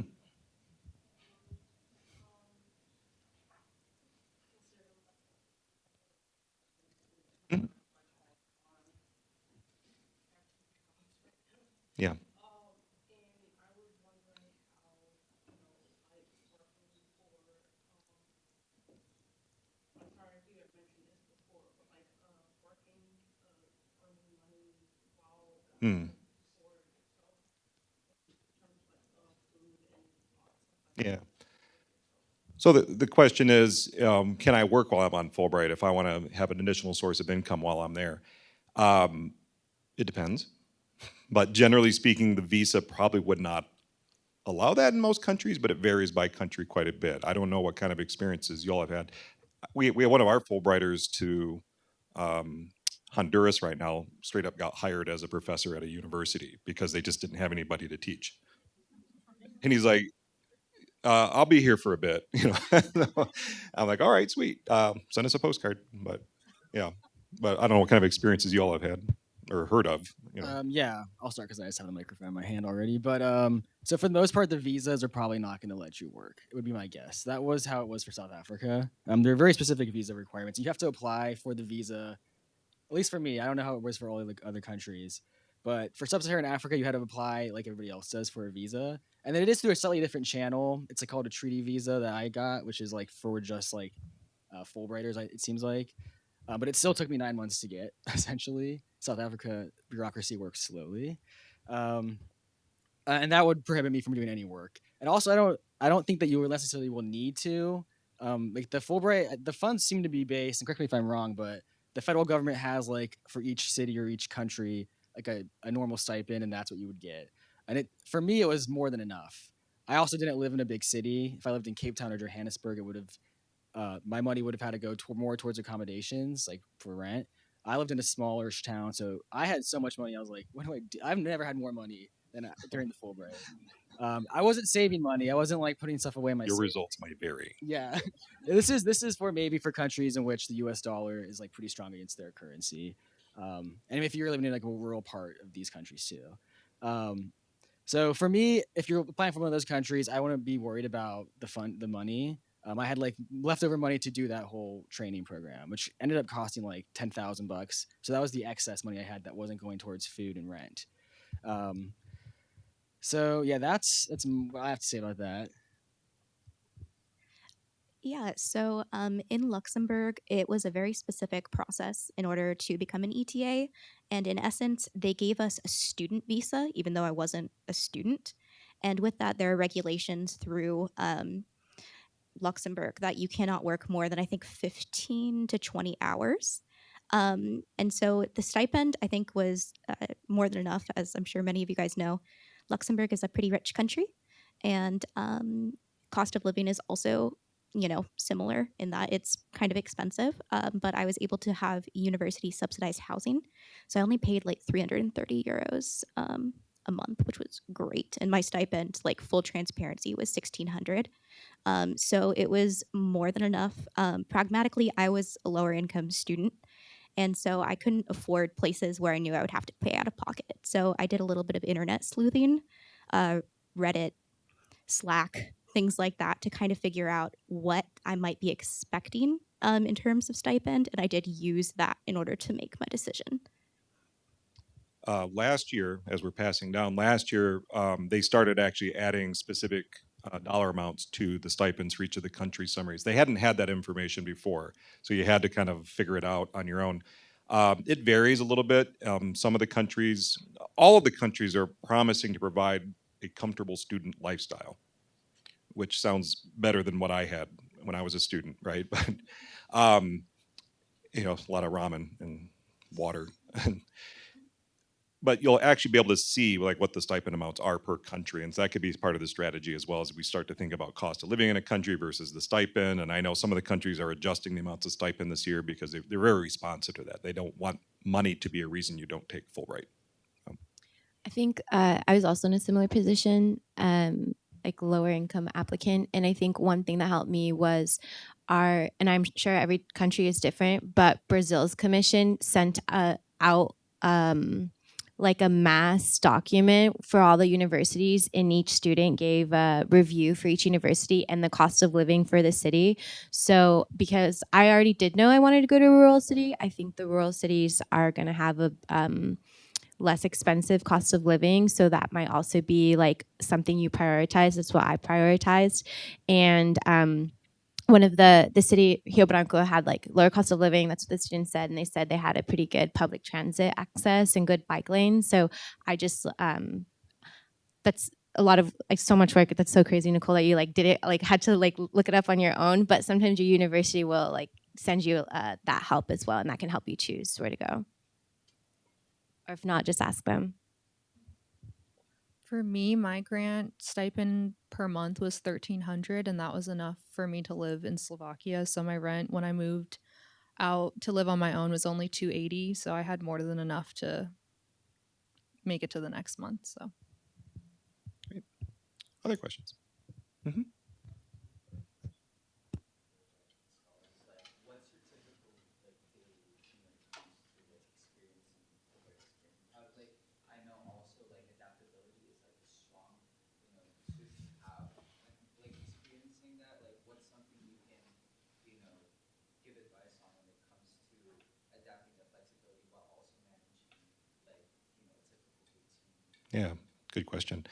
Yeah. Hmm. Yeah. So the question is, can I work while I'm on Fulbright if I want to have an additional source of income while I'm there? It depends. But generally speaking, the visa probably would not allow that in most countries, but it varies by country quite a bit. I don't know what kind of experiences y'all have had. We have one of our Fulbrighters to Honduras right now, straight up got hired as a professor at a university because they just didn't have anybody to teach. And he's like, I'll be here for a bit. I'm like, all right, sweet. Send us a postcard. But yeah, but I don't know what kind of experiences you all have had or heard of. Yeah, I'll start because I just have the microphone in my hand already. But so for the most part, the visas are probably not going to let you work. It would be my guess. That was how it was for South Africa. There are very specific visa requirements. You have to apply for the visa. At least for me, I don't know how it was for all the other countries. But for Sub-Saharan Africa, you had to apply like everybody else does for a visa, and then it is through a slightly different channel. It's called a treaty visa that I got, which is like for just like Fulbrighters. It seems like. But it still took me 9 months to get, essentially. South Africa bureaucracy works slowly. And that would prohibit me from doing any work. And also, I don't think that you necessarily will need to. Like the Fulbright, the funds seem to be based, and correct me if I'm wrong, but the federal government has like for each city or each country, like a normal stipend, and that's what you would get. And for me, it was more than enough. I also didn't live in a big city. If I lived in Cape Town or Johannesburg, it would have my money would have had to go more towards accommodations, like for rent. I lived in a smaller town, so I had so much money. I was like, "What do I do?" I've never had more money than during the Fulbright. I wasn't saving money. I wasn't like putting stuff away in my. Your savings. results might vary. Yeah, this is for maybe for countries in which the U.S. dollar is like pretty strong against their currency, and if you're living in like a rural part of these countries too. So for me, if you're applying for one of those countries, I wouldn't be worried about the money. I had like leftover money to do that whole training program, which ended up costing like $10,000. So that was the excess money I had that wasn't going towards food and rent. Um, so yeah, that's what I have to say about that. Yeah, so in Luxembourg, it was a very specific process in order to become an ETA. And in essence, they gave us a student visa, even though I wasn't a student. And with that, there are regulations through Luxembourg that you cannot work more than, I think, 15 to 20 hours. And so the stipend, I think, was more than enough, as I'm sure many of you guys know. Luxembourg is a pretty rich country, and cost of living is also, similar in that it's kind of expensive. But I was able to have university subsidized housing, so I only paid like 330 euros a month, which was great. And my stipend, like full transparency, was 1,600. So it was more than enough. Pragmatically, I was a lower income student. And so I couldn't afford places where I knew I would have to pay out of pocket. So I did a little bit of internet sleuthing, uh, Reddit, Slack, things like that to kind of figure out what I might be expecting in terms of stipend. And I did use that in order to make my decision. Last year, as we're passing down, last year they started actually adding specific dollar amounts to the stipends for each of the country summaries. They hadn't had that information before, so you had to kind of figure it out on your own. It varies a little bit. Some of the countries, all of the countries are promising to provide a comfortable student lifestyle, which sounds better than what I had when I was a student, right? But a lot of ramen and water. But you'll actually be able to see like what the stipend amounts are per country, and so that could be part of the strategy as well as we start to think about cost of living in a country versus the stipend. And I know some of the countries are adjusting the amounts of stipend this year because they're very responsive to that. They don't want money to be a reason you don't take Fulbright. I think I was also in a similar position, like lower income applicant. And I think one thing that helped me was and I'm sure every country is different, but Brazil's commission sent out like a mass document for all the universities, and each student gave a review for each university and the cost of living for the city. So because I already did know I wanted to go to a rural city, I think the rural cities are going to have a less expensive cost of living. So that might also be like something you prioritize. That's what I prioritized. And one of the city, Rio Branco, had like lower cost of living. That's what the students said. And they said they had a pretty good public transit access and good bike lanes. So I just, that's a lot of like so much work. That's so crazy, Nicole, that you like did it, like had to like look it up on your own. But sometimes your university will like send you that help as well. And that can help you choose where to go. Or if not, just ask them. For me, my grant stipend per month was 1,300, and that was enough for me to live in Slovakia. So my rent when I moved out to live on my own was only 280, so I had more than enough to make it to the next month. So Great. Other questions? Mm-hmm. Yeah, good question.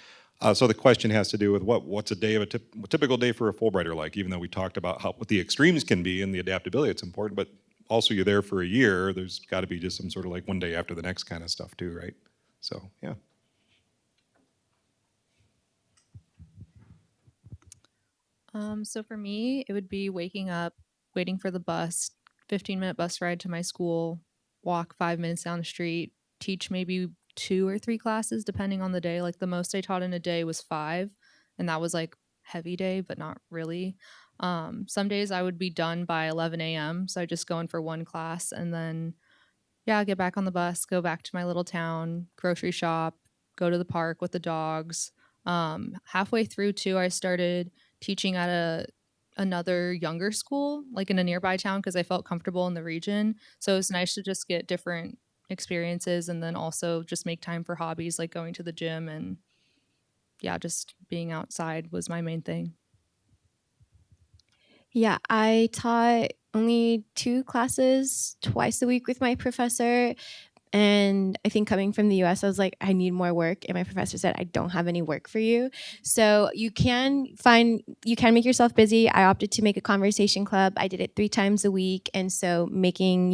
So the question has to do with what's a day of a typical day for a Fulbrighter like. Even though we talked about what the extremes can be and the adaptability, it's important. But also, you're there for a year. There's got to be just some sort of like one day after the next kind of stuff too, right? So yeah. So for me, it would be waking up, waiting for the bus, 15-minute bus ride to my school, walk 5 minutes down the street, teach maybe 2 or 3 classes depending on the day. Like the most I taught in a day was 5, and that was like heavy day, but not really. Some days I would be done by 11 a.m. So I just go in for one class and then get back on the bus, go back to my little town, grocery shop, go to the park with the dogs. Halfway through too, I started teaching at another younger school, like in a nearby town, because I felt comfortable in the region. So it was nice to just get different experiences, and then also just make time for hobbies like going to the gym, and yeah, just being outside was my main thing. Yeah, I taught only 2 classes twice a week with my professor. And I think coming from the US, I was like, I need more work. And my professor said, I don't have any work for you. So you can make yourself busy. I opted to make a conversation club. I did it 3 times a week. And so making,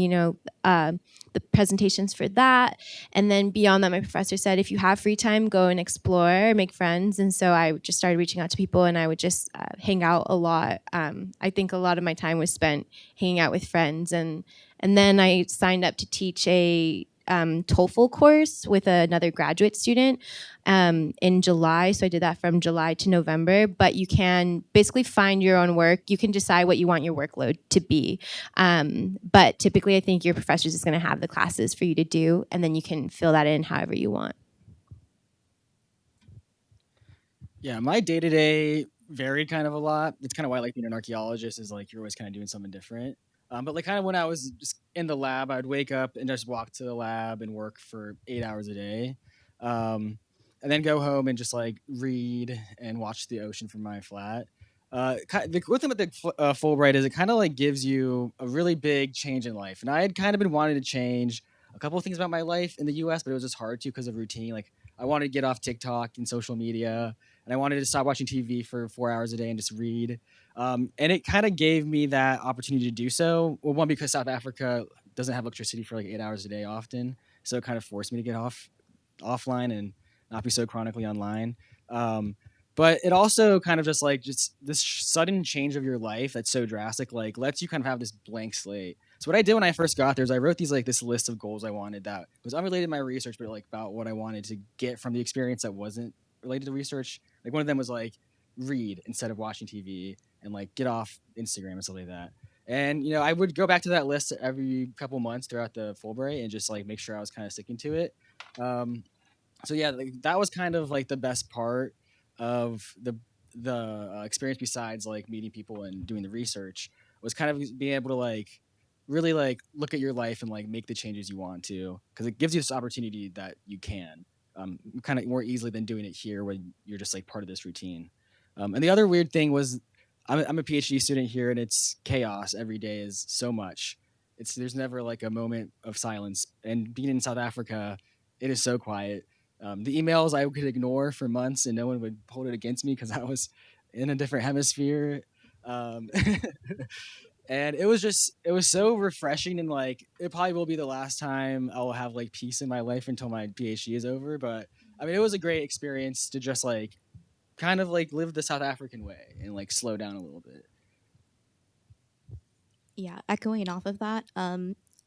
the presentations for that. And then beyond that, my professor said, if you have free time, go and explore, make friends. And so I just started reaching out to people, and I would just hang out a lot. I think a lot of my time was spent hanging out with friends. And then I signed up to teach a TOEFL course with another graduate student in July. So I did that from July to November. But you can basically find your own work. You can decide what you want your workload to be. But typically, I think your professor is just going to have the classes for you to do, and then you can fill that in however you want. Yeah, my day to day varied kind of a lot. It's kind of why I like being an archaeologist, is like you're always kind of doing something different. But like kind of when I was just in the lab, I'd wake up and just walk to the lab and work for 8 hours a day, and then go home and just like read and watch the ocean from my flat. The good thing about the Fulbright is it kind of like gives you a really big change in life, and I had kind of been wanting to change a couple of things about my life in the U.S., but it was just hard to because of routine. Like I wanted to get off TikTok and social media, and I wanted to stop watching TV for 4 hours a day and just read. And it kind of gave me that opportunity to do so. Well, one, because South Africa doesn't have electricity for like 8 hours a day often, so it kind of forced me to get offline and not be so chronically online. But it also kind of just this sudden change of your life that's so drastic, like lets you kind of have this blank slate. So what I did when I first got there is I wrote this list of goals I wanted that was unrelated to my research, but like about what I wanted to get from the experience that wasn't related to research. Like one of them was like read instead of watching TV, and like get off Instagram and stuff like that. And I would go back to that list every couple months throughout the Fulbright and just like make sure I was kind of sticking to it. So yeah, like, that was kind of like the best part of the experience, besides like meeting people and doing the research, was kind of being able to like really like look at your life and like make the changes you want to, because it gives you this opportunity that you can kind of more easily than doing it here when you're just like part of this routine. And the other weird thing was I'm a PhD student here, and it's chaos. Every day is so much. There's never like a moment of silence. And being in South Africa, it is so quiet. The emails I could ignore for months, and no one would hold it against me because I was in a different hemisphere. Um, and it was so refreshing, and like it probably will be the last time I will have like peace in my life until my PhD is over. But I mean, it was a great experience to just like kind of like live the South African way and like slow down a little bit. Yeah, echoing off of that,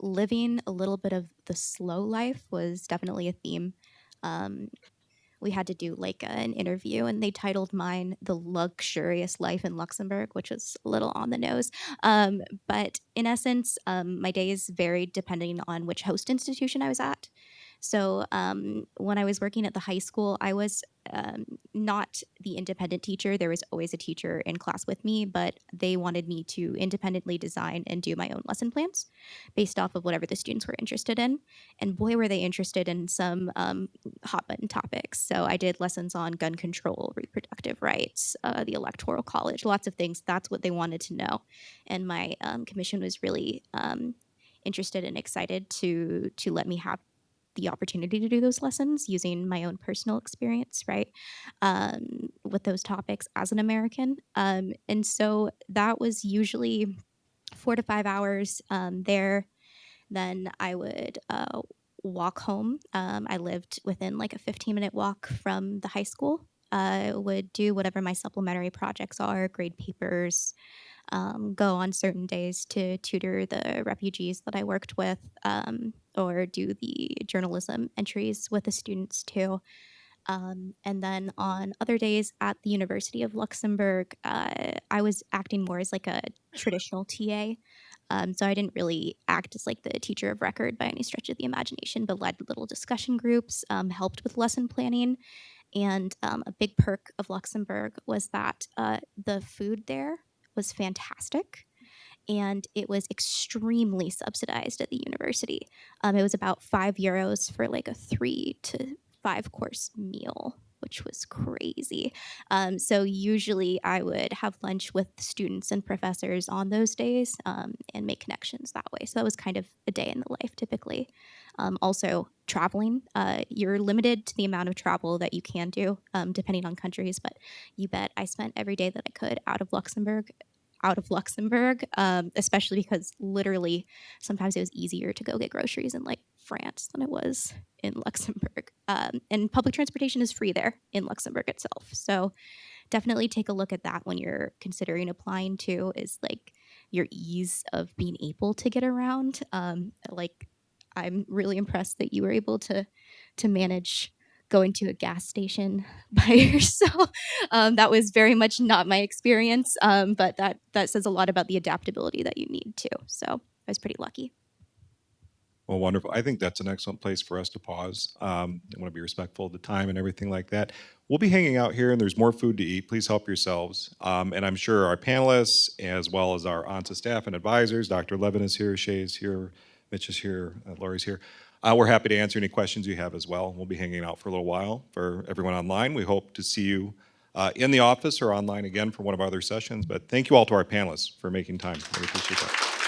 living a little bit of the slow life was definitely a theme. Um, we had to do like an interview, and they titled mine "The Luxurious Life in Luxembourg," which was a little on the nose. But in essence, my days varied depending on which host institution I was at. So when I was working at the high school, I was not the independent teacher. There was always a teacher in class with me, but they wanted me to independently design and do my own lesson plans based off of whatever the students were interested in. And boy, were they interested in some hot button topics. So I did lessons on gun control, reproductive rights, the Electoral College, lots of things. That's what they wanted to know. And my commission was really interested and excited to let me have the opportunity to do those lessons using my own personal experience, right, with those topics as an American. And so that was usually 4 to 5 hours there. Then I would walk home. I lived within like a 15-minute walk from the high school. I would do whatever my supplementary projects are, grade papers, go on certain days to tutor the refugees that I worked with, or do the journalism entries with the students too. And then on other days at the University of Luxembourg, I was acting more as like a traditional TA. So I didn't really act as like the teacher of record by any stretch of the imagination, but led little discussion groups, helped with lesson planning. And a big perk of Luxembourg was that the food there was fantastic. and it was extremely subsidized at the university. It was about €5 for like a 3 to 5 course meal, which was crazy. So usually I would have lunch with students and professors on those days, and make connections that way. So that was kind of a day in the life typically. Also, traveling. You're limited to the amount of travel that you can do, depending on countries, but you bet I spent every day that I could out of Luxembourg, especially because literally sometimes it was easier to go get groceries in like France than it was in Luxembourg. And public transportation is free there in Luxembourg itself. So definitely take a look at that when you're considering applying to, is like your ease of being able to get around. Like I'm really impressed that you were able to manage going to a gas station by yourself. That was very much not my experience, but that says a lot about the adaptability that you need too. So I was pretty lucky. Well, wonderful. I think that's an excellent place for us to pause. I want to be respectful of the time and everything like that. We'll be hanging out here, and there's more food to eat. Please help yourselves. And I'm sure our panelists, as well as our ONSA staff and advisors, Dr. Levin is here, Shay is here, Mitch is here, Laurie's here. We're happy to answer any questions you have as well. We'll be hanging out for a little while. For everyone online, we hope to see you in the office or online again for one of our other sessions. But thank you all to our panelists for making time. We appreciate that.